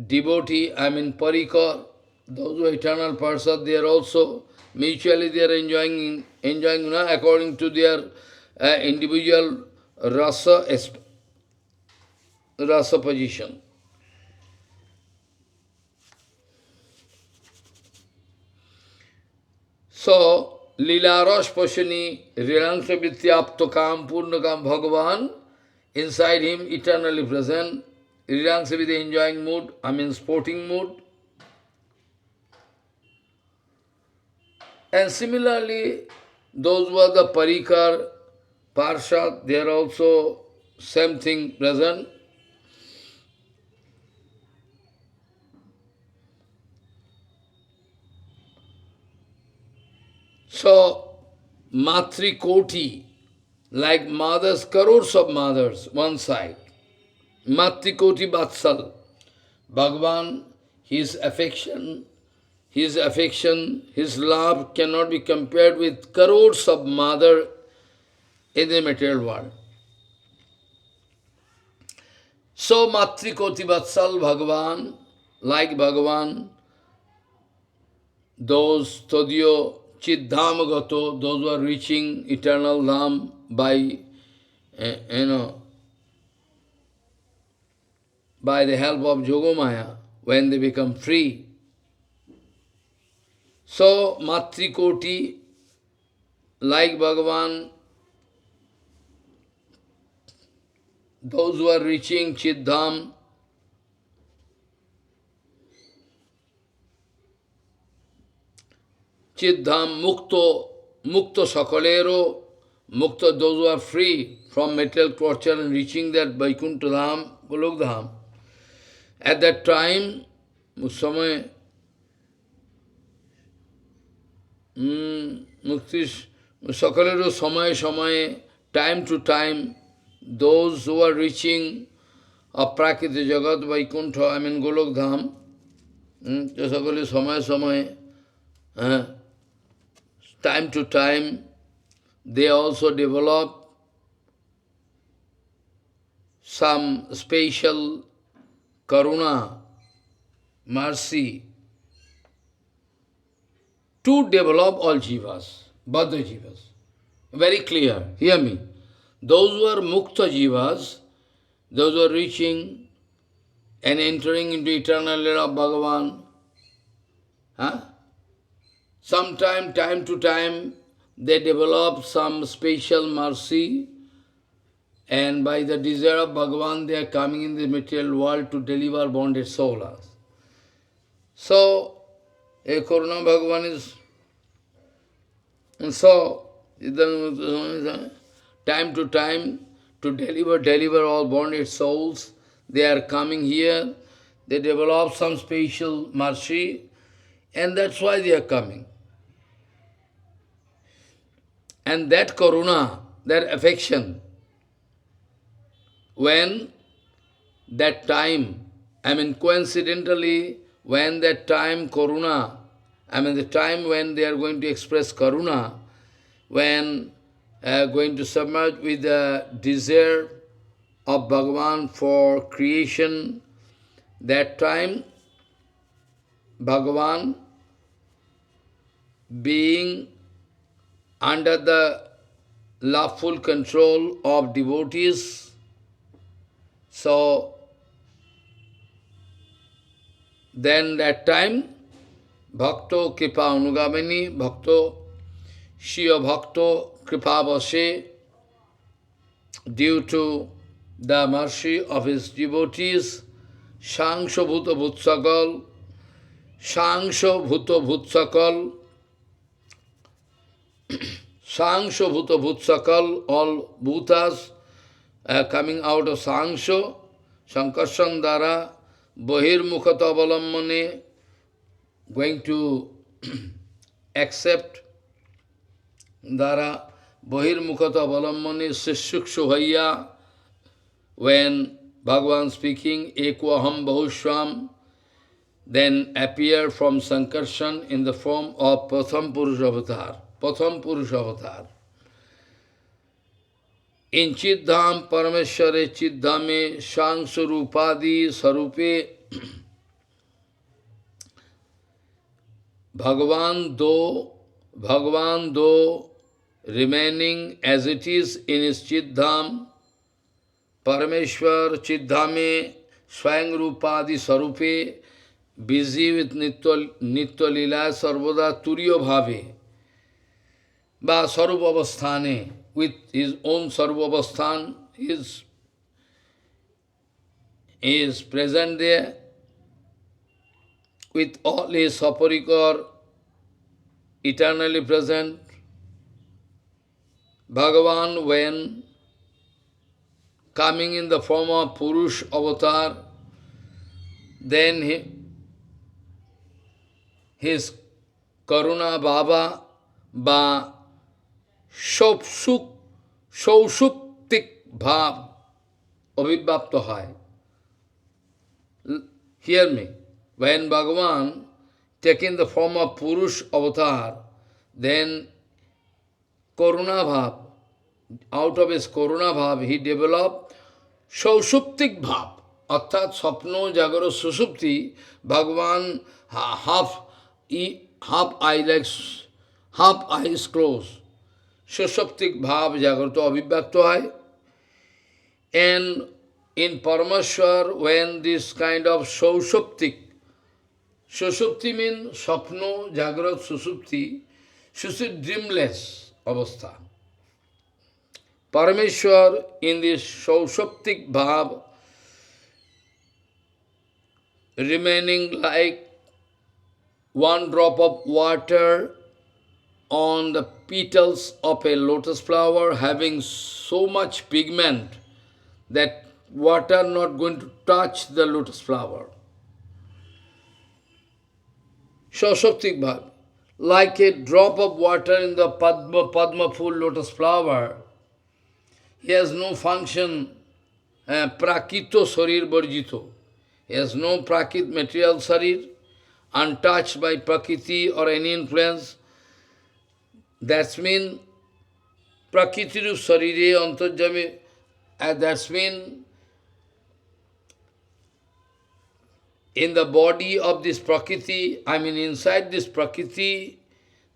devotee, Parikar, those who are eternal persons, they are also mutually they are enjoying according to their individual rasa position. So, Leela Ras Poshani, Rilansha Vityaptokam Purnakam Bhagavan, inside him eternally present, Rilansha Vidya enjoying mood, sporting mood. And similarly, those who are the Parikar, Parshad, they are also same thing present. So, Matri Koti, like mothers, crores of mothers, one side. Matri Koti Vatsal, Bhagavan, his affection, his love cannot be compared with crores of mothers in the material world. So, Matri Koti Vatsal Bhagavan, like Bhagavan, those Todyo, Chiddhamagato, those who are reaching eternal Dham by, by the help of Yogamaya, when they become free. So, Matrikoti, like Bhagavan, those who are reaching Chiddham, Mukto Sakalero, Mukta, those who are free from material torture and reaching that Vaikuntha Dham, Golok Dham. At that time, Mukti Sakalero Samay, time to time, those who are reaching a Prakriti Jagat, Vaikuntha, Golok Dham, Sakale Samay, time to time, they also develop some special karuna, mercy, to develop all jivas, baddha jivas. Very clear, hear me. Those who are mukta jivas, those who are reaching and entering into eternal lila of Bhagavan, sometime, time to time, they develop some special mercy And by the desire of Bhagavan, they are coming in the material world to deliver bonded souls. So, a Karuna Bhagavan is, and so, time to deliver all bonded souls. They are coming here, they develop some special mercy, and that's why they are coming. And that karuna, that affection, when that time, coincidentally, when that time karuna, the time when they are going to express karuna, when going to submerge with the desire of Bhagavan for creation, that time Bhagavan being under the loveful control of devotees, so then that time Bhakto Kripa Anugamini, Bhakto Shya Bhakto Kripa Vashe, due to the mercy of his devotees, Shangsho Bhuta Bhutsakal, Shangsho Bhuta Bhutsakal, Sangsho Bhuta Bhutsakal, all bhutas coming out of Sangsho, Sankarshan Dara, Bahir Mukhata Avalammane, going to accept Dara, Bahir Mukhata Avalammane, Sishukshu Bhaiya, when Bhagavan speaking, Ekvaham Bahushvam, then appear from Sankarshan in the form of Pratham Purusha Avatar. Pratham Purusha Avatar. In Chiddham Parameshware Chiddhame Shangsarupadi Sarupe Bhagavan though remaining as it is in his Chiddham, Parameshwar Chiddhame Swayang-rupadi Sarupe, busy with Nitya Lila Sarvada Turiya Bhave, Ba Sarupavasthane, with his own Sarupavasthan, is present there, with all his saparikar eternally present. Bhagavan, when coming in the form of Purush avatar, then his Karuna Baba ba Shausuptik Bhav Avibhapta hai. Hear me. When Bhagavan taking the form of Purush avatar, then Karuna Bhav, out of his Karuna Bhav, he developed Shausuptik Bhav. Arthat Sapno Jagaro Susupti, Bhagavan half eyes closed. Susuptik Bhav Jagarto Abhibhakto hai. And in Parameshwar, when this kind of Susupti means Sapno, Jagrat, Susupti, Susupti dreamless avastha. Parameshwar in this Susuptik Bhav, remaining like one drop of water on the petals of a lotus flower, having so much pigment that water not going to touch the lotus flower. Shasoptik Bhav, like a drop of water in the Padma full lotus flower, he has no function, prakito sarir barjito. He has no prakit material sarir, untouched by prakriti or any influence. That's mean prakriti rup sarire antarjami, that's mean in the body of this prakriti, inside this prakriti,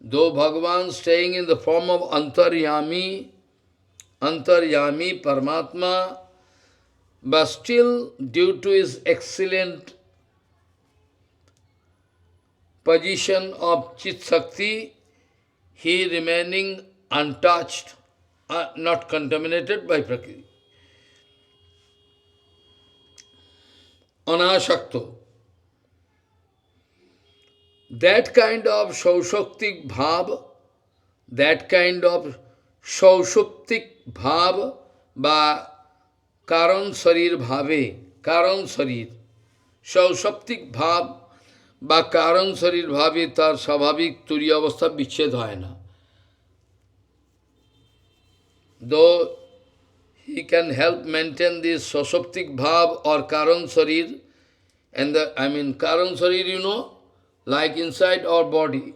though Bhagavan staying in the form of Antaryami Paramatma, but still due to his excellent position of Chit Sakti, he remaining untouched, not contaminated by Prakriti. anashakto. That kind of Shaushaktik Bhav, that kind of Shaushaktik Bhav ba Karan Sarir Bhave, Karan Sarir, Shaushaktik Bhav বা কারণ শরীর ভাবে তার স্বাভাবিক তুরীয় অবস্থা বিচ্ছেদ হয় না। Though he can help maintain this sosoptic bhav or karan sarir, and karan sarir, like inside our body.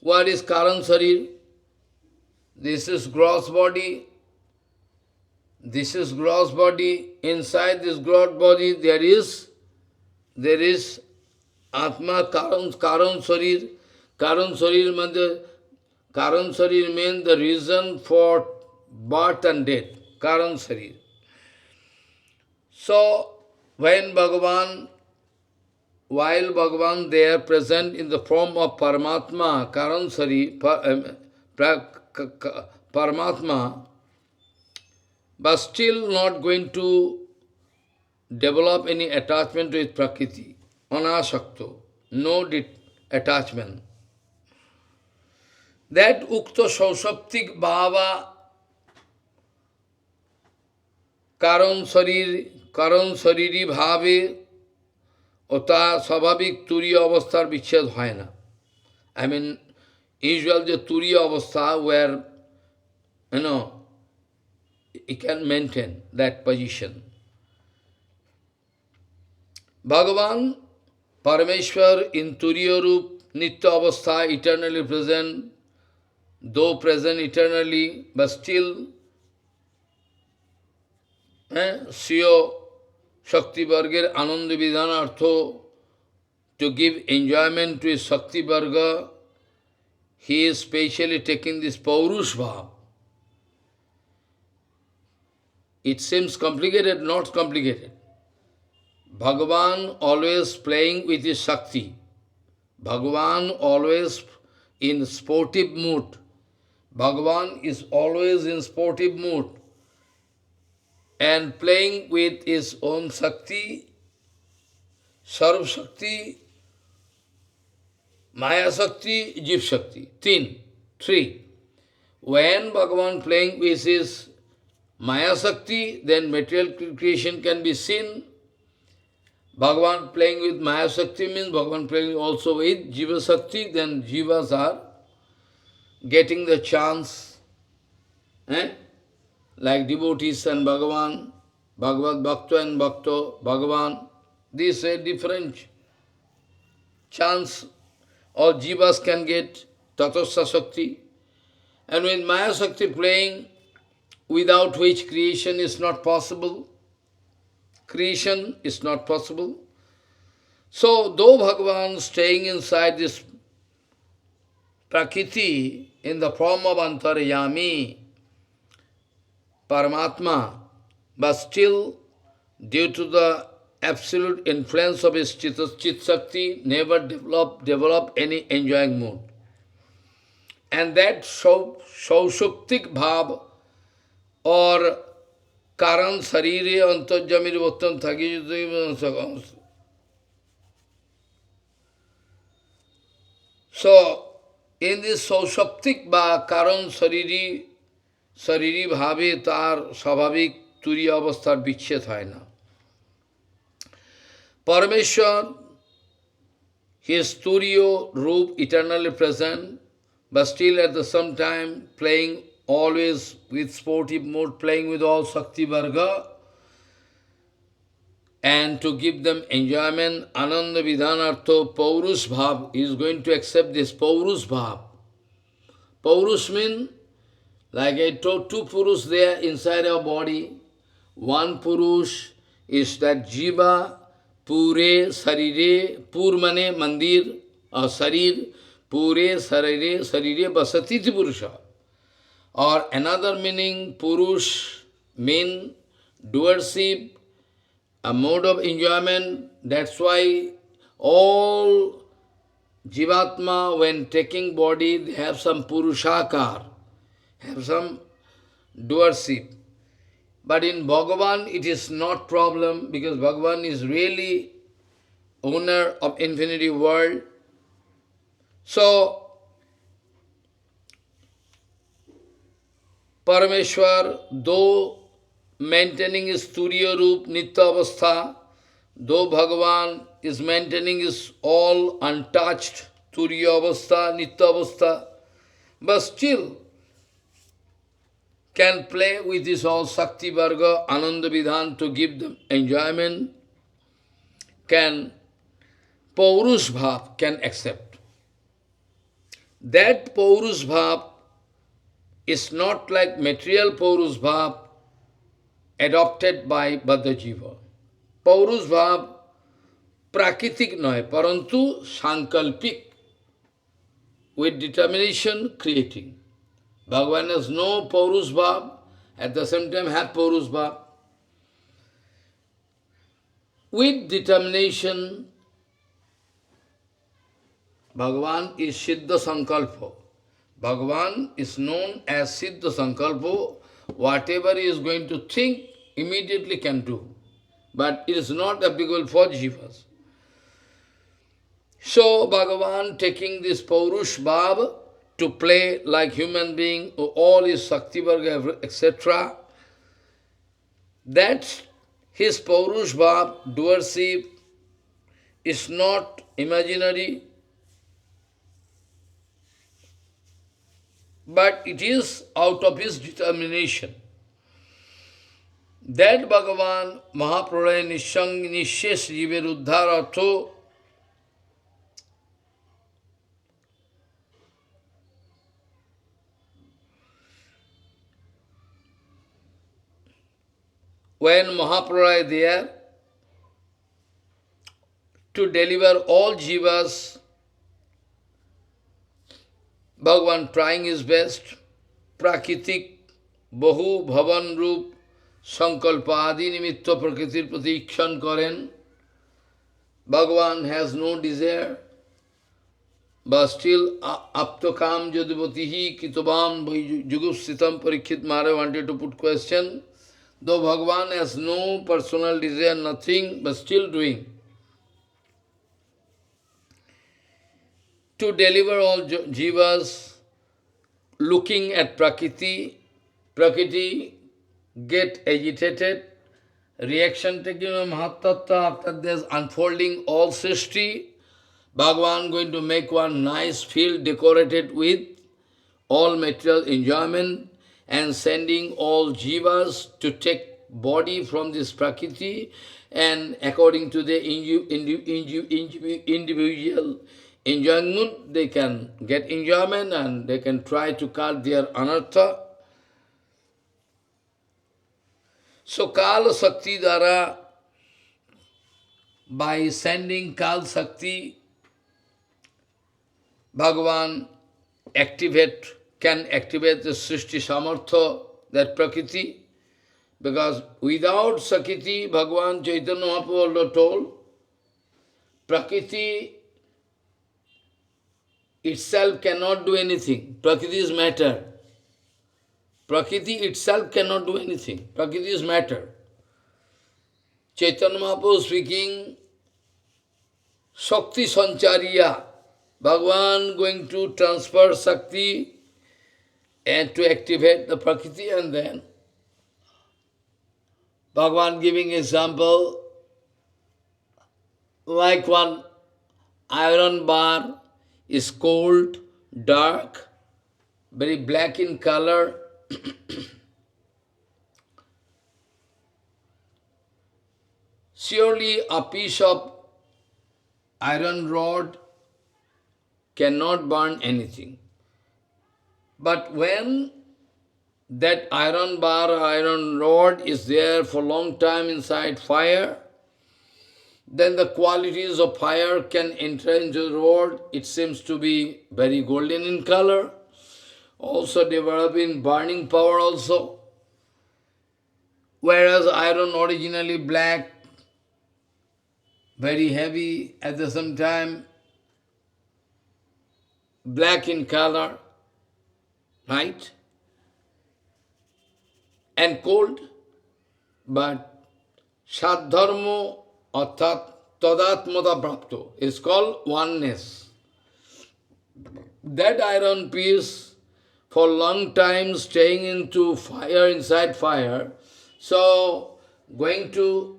What is karan sarir? This is gross body. This is gross body. Inside this gross body there is Atma Karan Sarir. Karan Sarir means the reason for birth and death. Karan Sarir. So, while Bhagavan they are present in the form of Paramatma, Karan Sarir, Paramatma, but still not going to develop any attachment with Prakriti. Anasakto, no attachment. That Ukta Sausaptik Bhava Karan Sariri Bhave Ota Sabhabik Turiya Avasthar Vichhed hoy na. Usual the Turiya Avastha where, he can maintain that position. Bhagavan, Parameshwar in Turiya Roop, Nitya Avastha, eternally present, though present eternally, but still, Sriyo Shakti Vargir Ananda Vidhanartho, to give enjoyment to his Shakti Varga, he is specially taking this Paurush Bhav. It seems complicated, not complicated. Bhagavan always playing with his Shakti. Bhagavan always in sportive mood. Bhagavan is always in sportive mood and playing with his own Shakti, Sarv Shakti, Maya Shakti, Jiv Shakti. Three. When Bhagavan playing with his Maya Shakti, then material creation can be seen. Bhagavan playing with Maya Shakti means Bhagavan playing also with Jiva Shakti, then Jivas are getting the chance, like devotees and Bhagavan, Bhagavad Bhakta and Bhakta, Bhagavan, these are different chance, or Jivas can get Tatastha Shakti. And with Maya Shakti playing, without which creation is not possible, creation is not possible. So, though Bhagavan staying inside this Prakriti in the form of Antaryami, Paramatma, but still, due to the absolute influence of his Chit Shakti, never develop any enjoying mood. And that Sausuptik Bhav or Karan Sarire Antarjamir Vattan Thagi. So, in this Sausaptik ba Karan Sariri Bhave tar Svabhavik Turiya Avasthar Vichhed hoy na. Parameshwar, his Turiya Roop eternally present, but still at the same time playing always with sportive mood, playing with all Shakti Varga, and to give them enjoyment, Ananda Vidhanartho, Paurush Bhav, he is going to accept this Paurush Bhav. Paurush means, like I told, two Purush there inside our body. One Purush is that Jiva, Pure, Sarire, Pur mane Mandir, or Sarir, Pure, Sarire, Basatiti Purusha. Or another meaning, Purush mean doership, a mode of enjoyment. That's why all Jivatma, when taking body, they have some Purushakar, have some doership. But in Bhagavan it is not problem because Bhagavan is really owner of infinity world. So Parameshwar, though maintaining his Turiya Roop, Nitya Avastha, though Bhagavan is maintaining his all untouched Turiya Avastha, Nitya Avastha, but still can play with this all Sakti Varga, Ananda Vidhan to give them enjoyment, can Paurush Bhav can accept. That Paurush Bhav is not like material Paurush Bhav adopted by Baddha Jiva. Paurush Bhav prakritik noy, parantu sankalpik, with determination creating. Bhagavan has no Paurush Bhav, at the same time have Paurush Bhav. With determination, Bhagavan is Siddha Sankalpa. Bhagavan is known as Siddha Sankalpa. Whatever he is going to think, immediately can do. But it is not applicable for jivas. So Bhagavan taking this Paurush Bhav to play like human being, all his Sakti Varga, etc. That his Paurush Bhav, doership, is not imaginary, but it is out of his determination. That Bhagavan Mahapralaya Nishang Nishesh Jiver Uddhar Artho, when Mahapralaya there, to deliver all jivas, Bhagavan trying his best, prakritik, bahu, bhavan, roop, sankalpa, adi nimitta prakritir pratikshan karen. Bhagavan has no desire, but still aptokam jadivatihi kitobam jugusitam parikshit Maharaj wanted to put question. Though Bhagavan has no personal desire, nothing, but still doing. To deliver all jivas, looking at Prakriti, Prakriti get agitated, reaction taking a Mahatattva, after this unfolding all Srishti, Bhagavan going to make one nice field decorated with all material enjoyment and sending all jivas to take body from this Prakriti, and according to the individual enjoyment, they can get enjoyment and they can try to cut their anartha. So Kala Sakti Dara, by sending Kal Sakti, Bhagavan can activate the Srishti Samartha, that Prakriti, because without Sakiti, Bhagavan Chaitanya Mahaprabhu told, Prakriti itself cannot do anything. Prakriti is matter. Prakriti itself cannot do anything. Prakriti is matter. Chaitanya Mahaprabhu speaking, Shakti Sanchariya, Bhagavan going to transfer Shakti and to activate the Prakriti, and then Bhagavan giving example, like one iron bar is cold, dark, very black in color. Surely a piece of iron rod cannot burn anything. But when that iron bar, iron rod is there for a long time inside fire, then the qualities of fire can enter into the rod. It seems to be very golden in color, also developing burning power also. Whereas iron originally black, very heavy, at the same time black in color, right? And cold. but Sadharma Arthat Tadatmata Prapto is called oneness. That iron piece for long time staying into fire, inside fire, so going to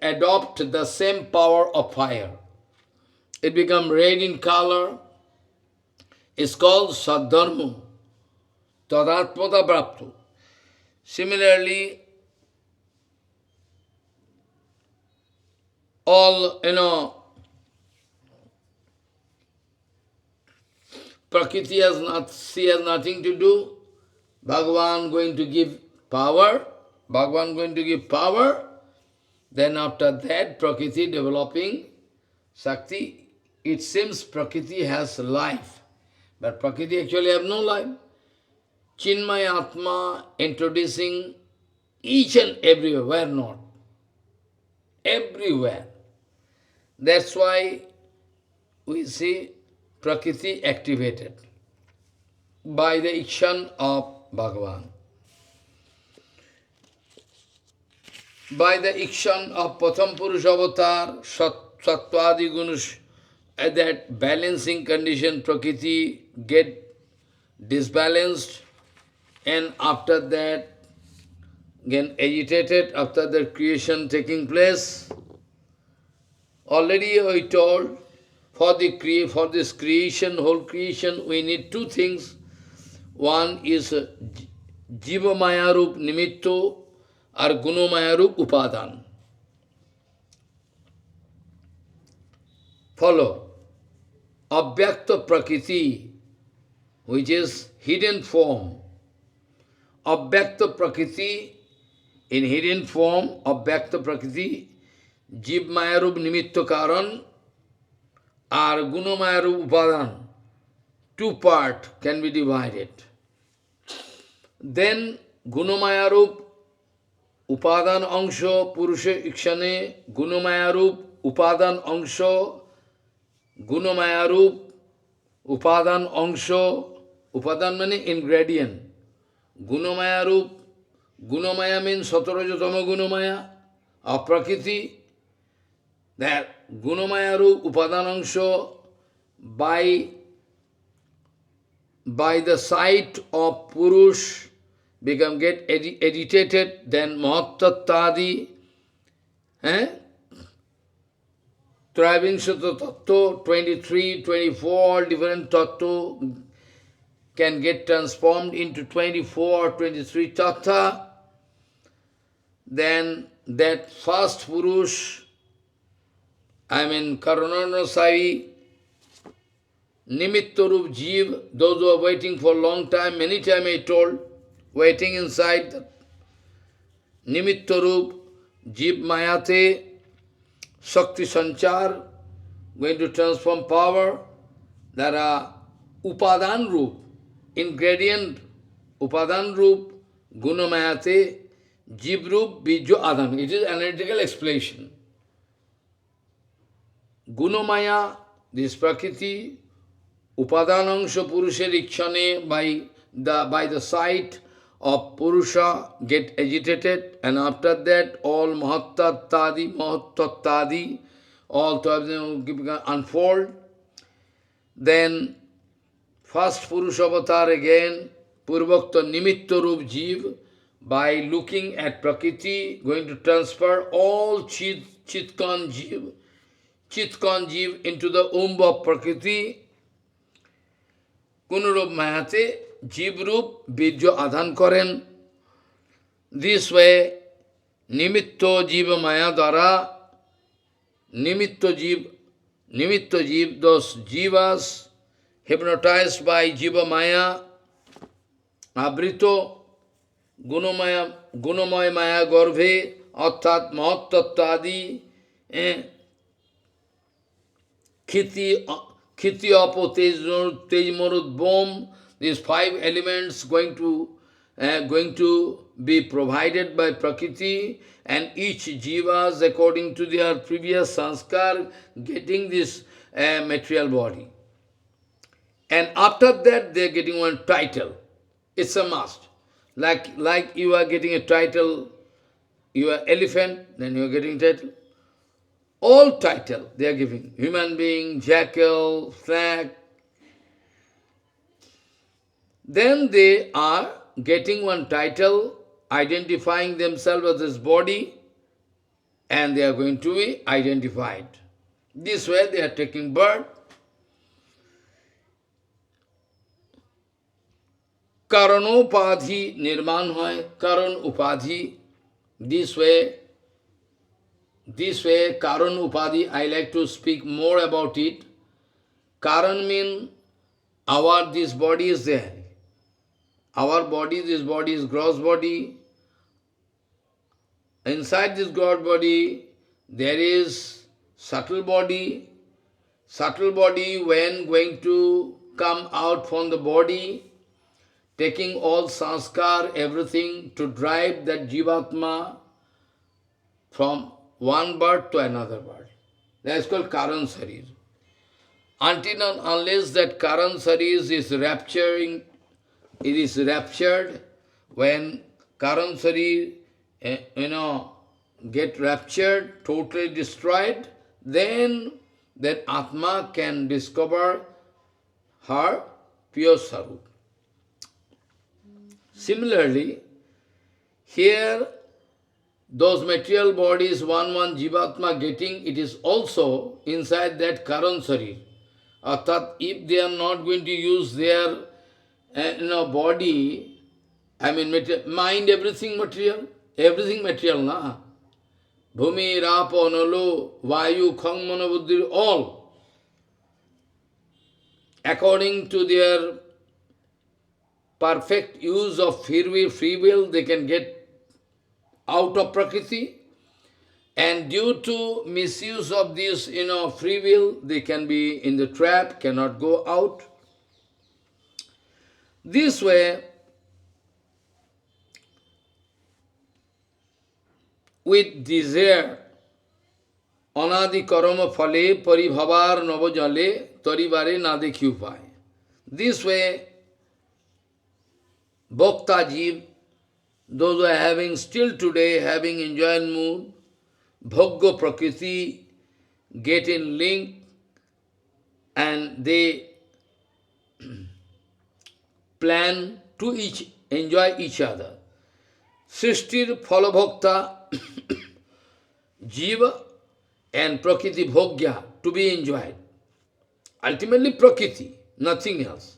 adopt the same power of fire. It become red in color. It's called Sadharma, Tadatmata Prapto. Similarly, all, Prakriti she has nothing to do. Bhagavan going to give power. Bhagavan going to give power. Then after that, Prakriti developing Shakti. It seems Prakriti has life. But Prakriti actually have no life. Chinmaya Atma introducing each and everywhere. Where not? Everywhere. That's why we see Prakriti activated by the action of Bhagavan. By the action of Pratham Purusha Avatar, Sattvadi Gunush, at that balancing condition, Prakriti get disbalanced, and after that, again agitated, after the creation taking place. Already I told, for this creation, whole creation, we need two things. One is Jiva Maya Rup Nimitto or Guna Maya Rup Upadan. Follow. Abhyakta Prakriti, which is hidden form. Abhyakta Prakriti, in hidden form, Abhyakta Prakriti, Jiv Maya Rup Nimitto Karan, or Gunamaya Rup Upadan, two parts can be divided. Then Gunamaya Rup Upadan Angsho Purusha Ikshane, Gunamaya Rup Upadan Angsho, Gunamaya Rup Upadan Angsho, Upadan means ingredient. Gunamaya Rup, Gunamaya means Satarajatama Gunamaya of Prakriti. That Gunamaya Rup Upadanangsho by the sight of Purush get agitated, then Mahattattadi, Travinshato Tattva, 23, 24, different Tattva can get transformed into 24, 23 Tattva. Then that first Purush, Karanana Sai, Nimittorup Jeev, those who are waiting for a long time, many times I told, waiting inside the Nimittorup Jeev Mayate, Shakti Sanchar, going to transform power. There are Upadan Rup, ingredient, Upadan Rup, Guna Mayate, Jeev Rup, Bijo Adam. It is analytical explanation. Gunamaya, this Prakriti, Upadanangsha Purusha Rikshane, by the sight of Purusha get agitated, and after that all Mahattattadi, all 12 of them unfold. Then first Purusha avatar again, Purvakta Nimitta Rup Jeev, by looking at Prakriti, going to transfer all Chitkan Jeev into the womb of Prakriti. Kunurup Mayate, Jeev Rup, Birjo Adhan Karen. This way, Nimitto Jiva Maya Dara, Nimitto Jeev, those Jivas, hypnotized by Jiva Maya, Abrito, Gunamaya Maya Gorve, Arthat Mahattattadi, Khiti Apo Tejmarut Bom, these 5 elements going to be provided by Prakriti, and each jivas according to their previous sanskar getting this material body. And after that they are getting one title. It's a must. Like you are getting a title you are elephant, then you are getting title. All title they are giving. Human being, jackal, snake. Then they are getting one title, identifying themselves as this body, and they are going to be identified. This way they are taking birth. Karanopadhi nirman hoy, karan upadhi. This way, karan upadhi, I like to speak more about it. Karan means this body is there. Our body, this body is gross body. Inside this gross body, there is subtle body. Subtle body, when going to come out from the body, taking all sanskar, everything to drive that jivatma from one birth to another birth. That is called Karan Sarir. Until and unless that Karan Sarir is rapturing, it is raptured. When Karan Sarir, get raptured, totally destroyed, then that Atma can discover her pure Sarup. Similarly, here, those material bodies, one Jivatma getting, it is also inside that Karan Sarir. Arthat, if they are not going to use their body, material, mind, everything material, na. Bhumi, Rapo, Nalo, Vayu, Khang, Mana, Buddhi, all. According to their perfect use of free will, they can get out of Prakriti. And due to misuse of this, free will, they can be in the trap, cannot go out. This way, with desire, anadi karama phale paribhavar navajale taribare na dekhi upay. This way, Bhakta Jeev, those who are having, still today, having enjoying mood, Bhogya Prakriti, get in link, and they plan to enjoy each other. Srishtir Phalabhakta, Jiva and Prakriti Bhogya to be enjoyed. Ultimately Prakriti, nothing else.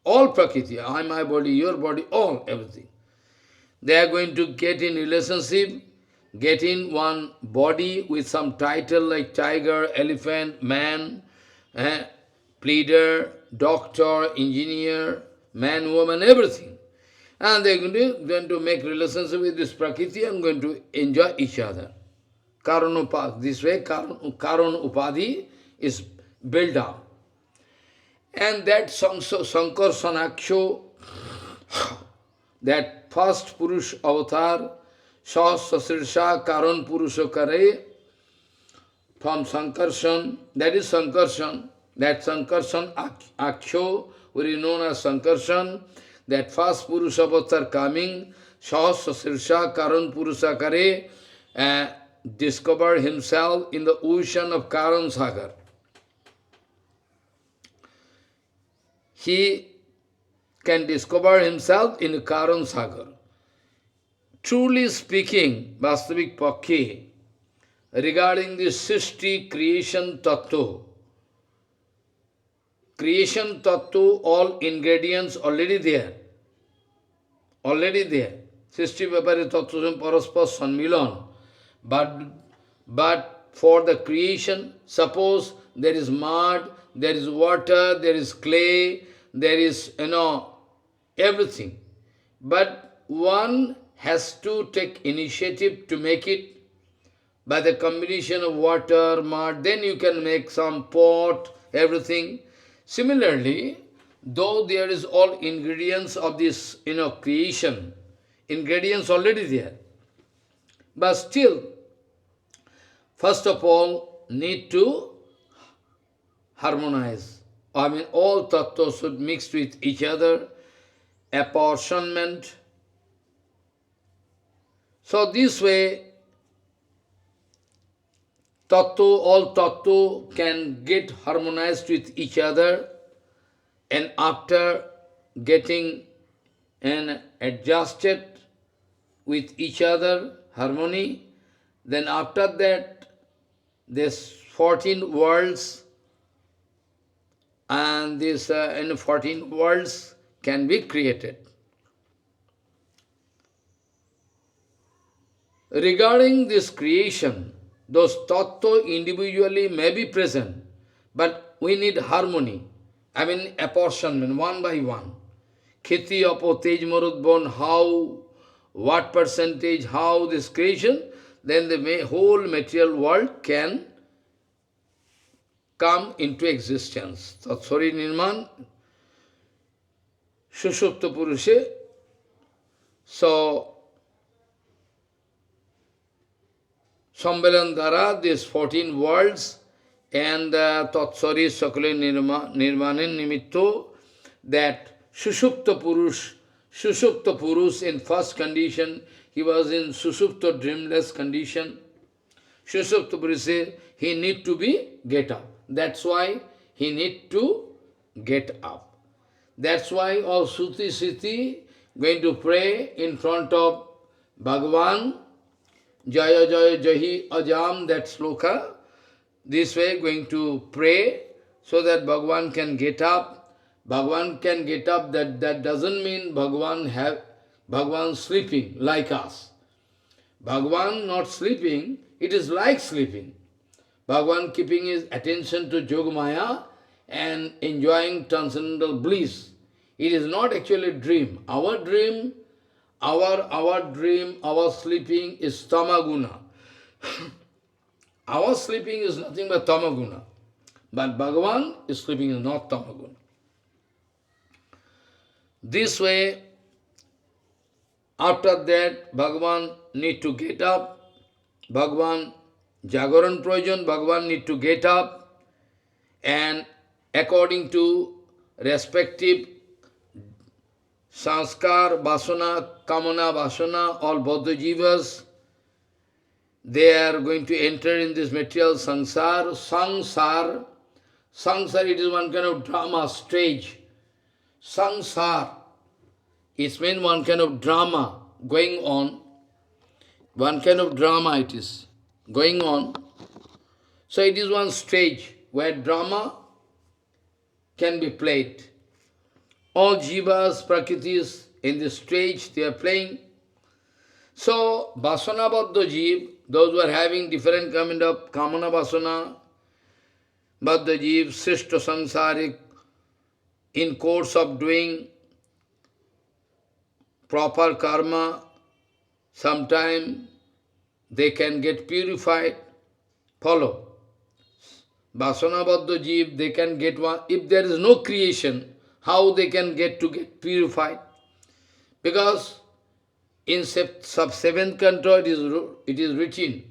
All Prakriti, I, my body, your body, all, everything. They are going to get in relationship, get in one body with some title like tiger, elephant, man, pleader, doctor, engineer, man, woman, everything. And they are going to make relationship with this Prakriti and going to enjoy each other. Karan this way, Karan Upadhi is built up. And that Sankar Sanaksho, that first Purush avatar, Sahasrasirsha Karan Purusha Kare, from Sankarshan, that is Sankarshan, that Sankarshan Aksho, very known as Sankarshan, that first Purusha avatar coming, Sahasrasirsha Karan Purusha Kare, discovered himself in the ocean of Karan Sagar. He can discover himself in Karan Sagar. Truly speaking, Vastavik Pakhi, regarding this Srishti creation tattva, all ingredients already there. Already there. Srishti Vapari Tattvasam Paraspar Sanmilan. But for the creation, suppose there is mud, there is water, there is clay, there is, everything. But one has to take initiative to make it by the combination of water, mud, then you can make some pot, everything. Similarly, though there is all ingredients of this, creation, ingredients already there, but still, first of all, need to harmonize. All tattvas should mix with each other, apportionment. So this way, all tattva can get harmonized with each other, and after getting and adjusted with each other, harmony, then after that, this 14 worlds and these 14 worlds can be created. Regarding this creation, those tattva individually may be present, but we need harmony. I mean apportionment, one by one. Khiti, Apo, Tej, Marudbon, how, what percentage, how this creation, then the whole material world can come into existence. Tatsori Nirman, Shushupta Purushe. So, Sambelan Dara, these 14 worlds, and Tatsori Sakale Nirmanin Nimitto, that Sushupta Purush in first condition, he was in Sushupta dreamless condition. Sushupta Purush, he need to be get up. That's why he need to get up. That's why all Suti Siti going to pray in front of Bhagavan, Jaya Jaya Jahi Ajam, that sloka. This way going to pray so that Bhagavan can get up. Bhagavan can get up, that doesn't mean Bhagavan sleeping like us. Bhagavan not sleeping, it is like sleeping. Bhagavan keeping his attention to Yogamaya and enjoying transcendental bliss. It is not actually a dream. Our dream, our sleeping is tamaguna. Our sleeping is nothing but tamaguna. But Bhagavan is sleeping is not tamaguna. This way, after that, Bhagavan need to get up. Bhagavan, Jagaran Provochon, Bhagavan need to get up, and according to respective sanskar, vasana, kamana, vasana, all Bodha jivas, they are going to enter in this material sansar. Sansar, it is one kind of drama stage. Sansar, it means one kind of drama going on. One kind of drama it is going on. So it is one stage where drama can be played. All jivas, prakritis, in this stage they are playing. So, vasana baddha jiv, those who are having different kind of kamana vasana, baddha jiv, srishta samsarik, in course of doing proper karma, sometime they can get purified. Follow. Vasana baddha jiv, they can get one. If there is no creation, how they can get purified? Because in sub-7th canto it is written,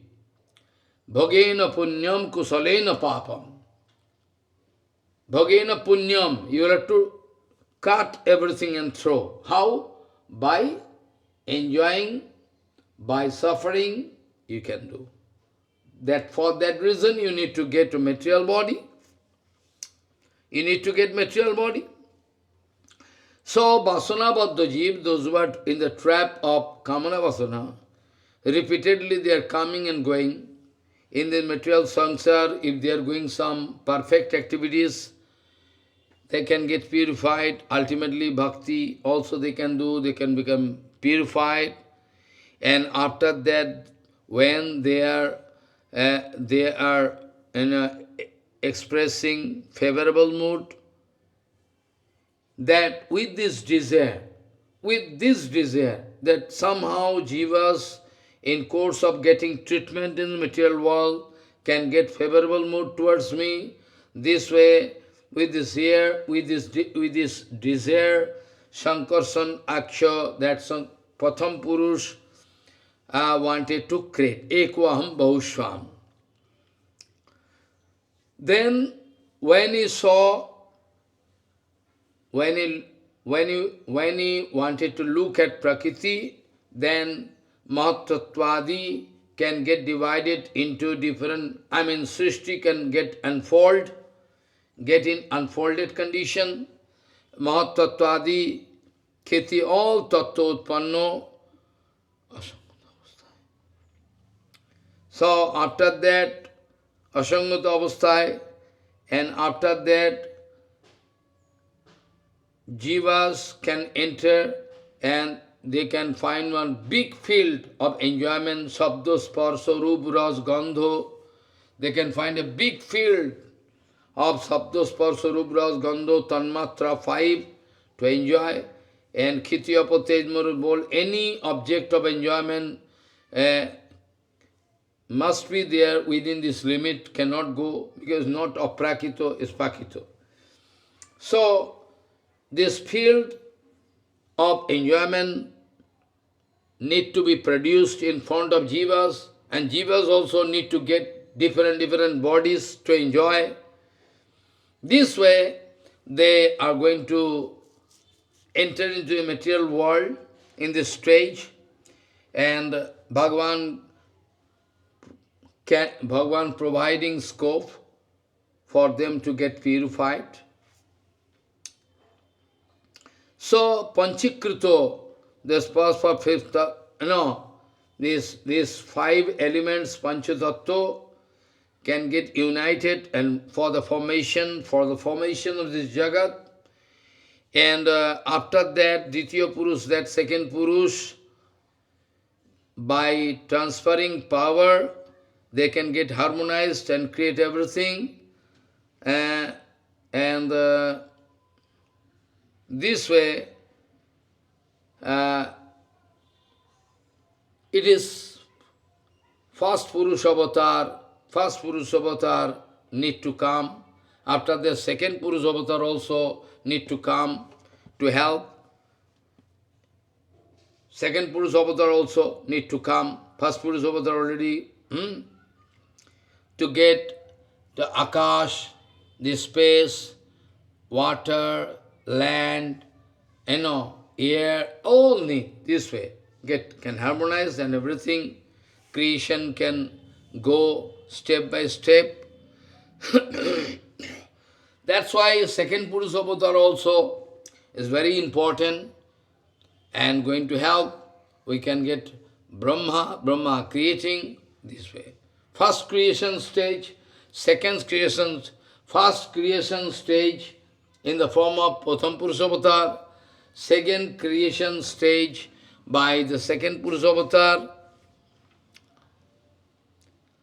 Bhagena punyam kusalena papam. Bhagena punyam, you have to cut everything and throw. How? By enjoying, by suffering, you can do. That for that reason you need to get a material body. You need to get material body. So, vasana baddha jiv, those who are in the trap of kamana vasana, repeatedly they are coming and going. In the material samsara, if they are doing some perfect activities, they can get purified. Ultimately, bhakti also they can do, they can become purified. And after that, when they are expressing favorable mood, that with this desire, that somehow jivas in course of getting treatment in the material world can get favorable mood towards me. This way, with this desire, Shankarsan Aksha, that Pratham Purush wanted to create. Ekvaham Bahushvam. Then, when he saw, when he wanted to look at Prakriti, then Mahatatvadi can get divided into different, Srishti can get unfold, get in unfolded condition, Mahat Tattva Adi, Kheti, all Tattva Utpanno. So after that, Asangata Avasthai, and after that, Jivas can enter and they can find one big field of enjoyment, Sabdo, Sparsha, Rup, Ras, Gandho. They can find a big field of Sabdo, Sparsha, Rup, Ras, Gandho, Tanmatra, 5 to enjoy. And Khityapo, Tejmaru, Bol, any object of enjoyment must be there within this limit, cannot go, because not aprakito is pakito. So, this field of enjoyment need to be produced in front of jivas, and jivas also need to get different bodies to enjoy. This way, they are going to enter into a material world in this stage, and Bhagavan providing scope for them to get purified. So, Panchikrito, this past for fifth, these 5 elements, Panchatattva, can get united and for the formation of this Jagat. And after that, Ditya Purush, that second Purush, by transferring power, they can get harmonized and create everything. This way, it is first Purusha avatar need to come. After the second Purusha avatar also need to come to help. Second Purusha avatar also need to come. First Purusha avatar already to get the Akash, the space, water, land, air, all need this way. Can harmonize and everything. Creation can go step by step. That's why second Purusha avatar also is very important and going to help. We can get Brahma creating this way. First creation stage, first creation stage in the form of Pratham Purusha avatar, second creation stage by the second Purusha avatar.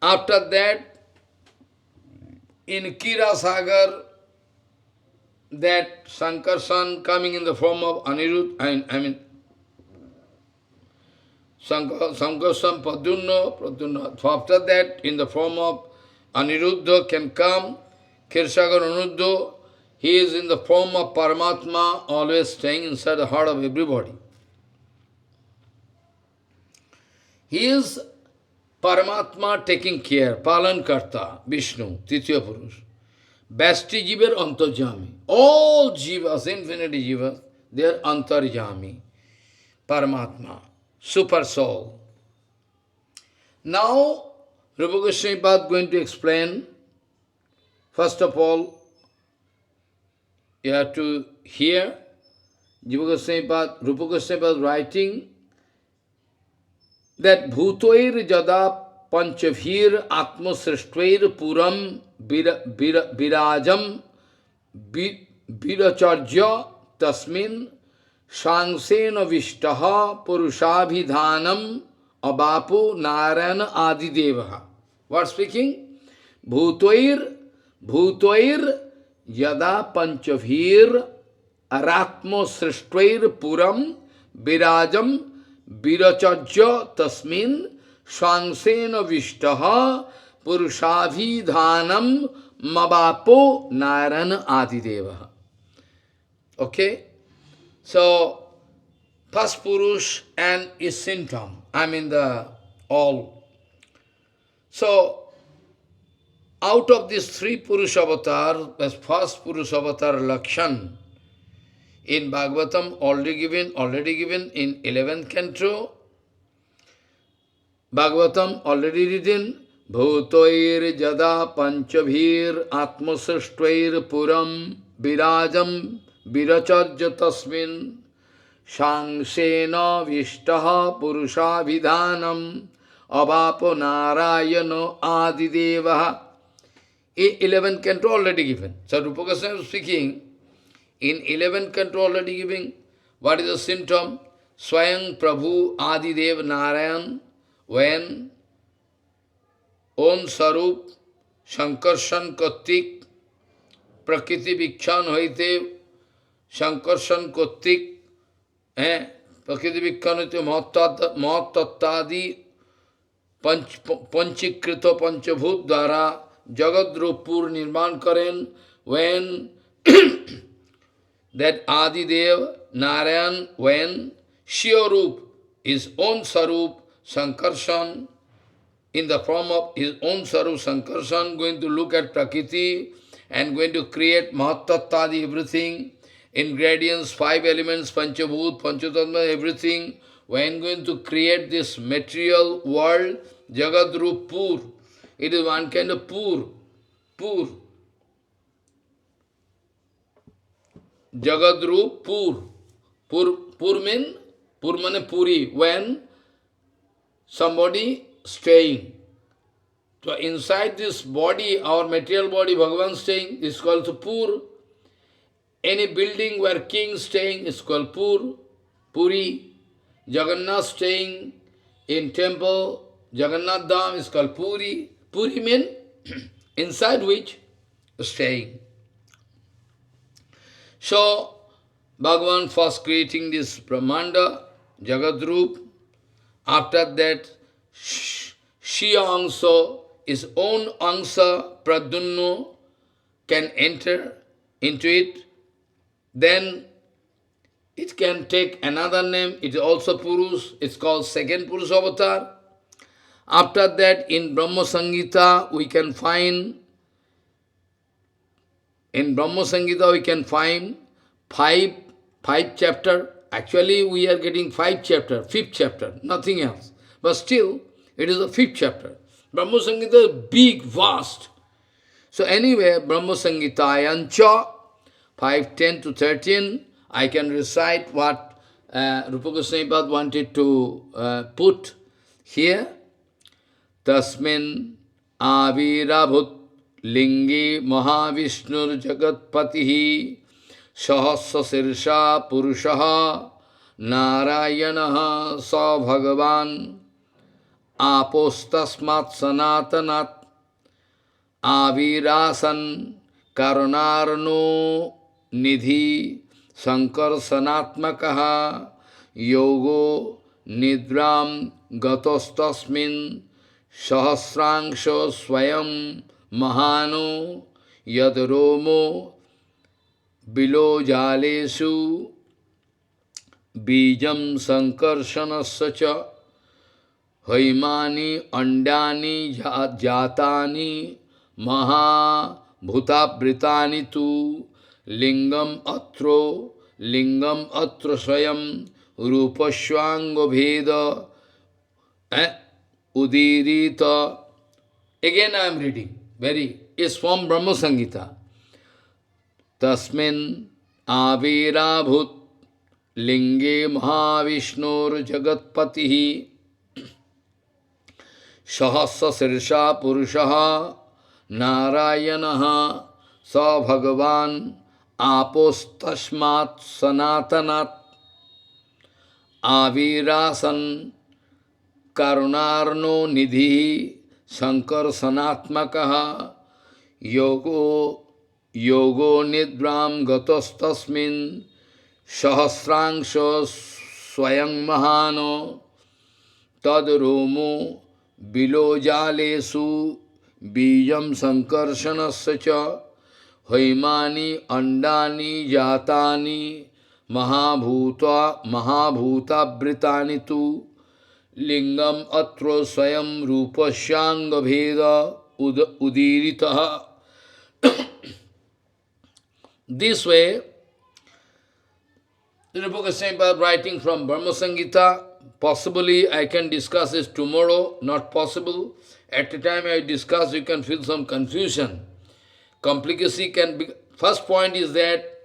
After that, in Kira Sagar, that Sankarsan coming in the form of Aniruddha, Sankarsan Pradyumna. So after that, in the form of Aniruddha can come, Kirsagar Anuddha, he is in the form of Paramatma, always staying inside the heart of everybody. He is Paramatma taking care, Palankarta, Vishnu, Titya Purush. Basti Jivar Antarjami. All Jivas, infinity Jivas, they are Antarjami, Paramatma, Super Soul. Now, Rupa Goswami is going to explain, first of all, you have to hear, Rupa Goswami is writing that Bhutoir Jada Panchavir Atmasrishtvair Puram Virajam Viracharya Tasmin Shangsena Vishtaha Purushabhidhanam Abapu Narayana Adidevaha. What speaking? Bhutoir Yada Panchavir Aratmo Srishtvair Puram Virajam Viracharya Tasmin Shangsena Vishtaha Purushabhidhanam Mabapo Narayana Adidevaha. Okay? So, first Purush and its symptom, the all. So, out of these 3 Purusha avatar, as first Purusha avatar Lakshan, in Bhagavatam already given in 11th canto, Bhagavatam already written, Bhutoir jada panchavir atmasashtvair puram virajam viracharya tasmin Shangsena vishtaha purusha vidhanam avapo narayano adidevaha. 11 canto already given. So Rupa Goswami is speaking, in 11 canto already giving, what is the symptom? Swayam Prabhu Adidev Narayan, when own Sarup Shankarshan Kottik Prakriti Vikshan Hoite Shankarshan Kottik Prakriti Vikshan Hoite Mahatattadi Panchikrito Panchabhut Dara Jagadrupur Nirman Karen, when that Adidev Narayan, when Shyarup, his own Sarup, Sankarshan, in the form of his own Sarup Sankarshan, going to look at Prakriti and going to create Mahatattadi, everything, ingredients, 5 elements, Panchabhut, Panchatattva, everything, when going to create this material world, Jagadrup Pur. It is one kind of Pur. Jagadrup Pur. Pur means Puri, when somebody staying. So inside this body, our material body, Bhagavan staying, is called Pur. Any building where king staying is called Puri. Jagannath staying in temple, Jagannath Dham is called Puri. Puri means inside which staying. So, Bhagavan first creating this Brahmanda, Jagadrup. After that, Shya Angsa, his own Angsa, Pradyumna, can enter into it. Then it can take another name, it is also Purus, it's called second Purus avatar. After that, in Brahma Samhita, we can find five chapter. Actually, we are getting 5 chapter, 5th chapter, nothing else. But still, it is the 5th chapter. Brahma Samhita is big, vast. So anyway, Brahma Samhitayancha, 5:10 to 13, I can recite what Rupa Goswami wanted to put here. Tasmin avirabhut lingi mahavishnur jagatpatihi sahasra sirsha purushaha narayanaha sa bhagavan apostasmat sanatanat avirasan karunarno nidhi sankar sanatmakaha yogo nidram gatostasmin Sahasrangsho Swayam Mahano Yadromo Bilo Jalesu Bijam Sankarsanasacha Haimani Andani Jatani Maha Bhutabritani Tu Lingam Atro Swayam Rupashwango Veda Udirita. Again I am reading. It's from Brahma Samhita. Tasmin avirabhut linge mahavishnur jagatpatihi sahasra sirsha purushaha narayanaha sa bhagavan apostasmat sanatanat avirasan karunarno nidhi sankar sanatmakaha yogo nidram gatostasmin sahasrangsho swayam mahano tadromo bilojalesu bijam sankarsanasya haimani andani jatani mahabhuta britani tu Lingam atro swayam rupashyanga bheda udiritaha. This way, the Rupa Goswami writing from Brahma Samhita, possibly I can discuss this tomorrow, not possible. At the time I discuss, you can feel some confusion. Complicacy can be, first point is that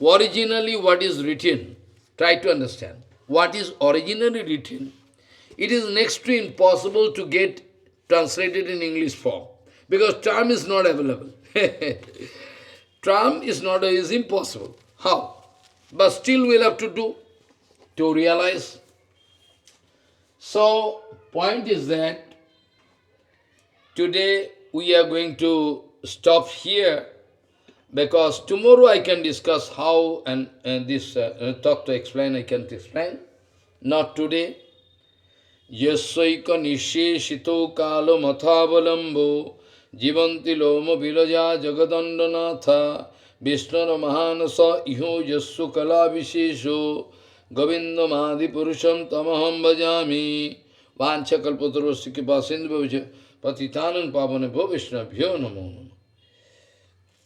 originally what is written, try to understand. What is originally written, it is next to impossible to get translated in English form, because term is not available. Term is impossible. How? But still we'll have to do, to realize. So, point is that today we are going to stop here, because tomorrow I can discuss how and this talk to explain, I can explain. Not today. Yasyaika nisheshito kalo mathavalambo jivanti loma vilaja jagadandanatha vishnara mahanasa iho yassu kala vishesho govindamadi purusham tamaham bhajami vancha kalpatarosya kipa sindhu bhavija patitanam pavane bho vishnabhyo namo.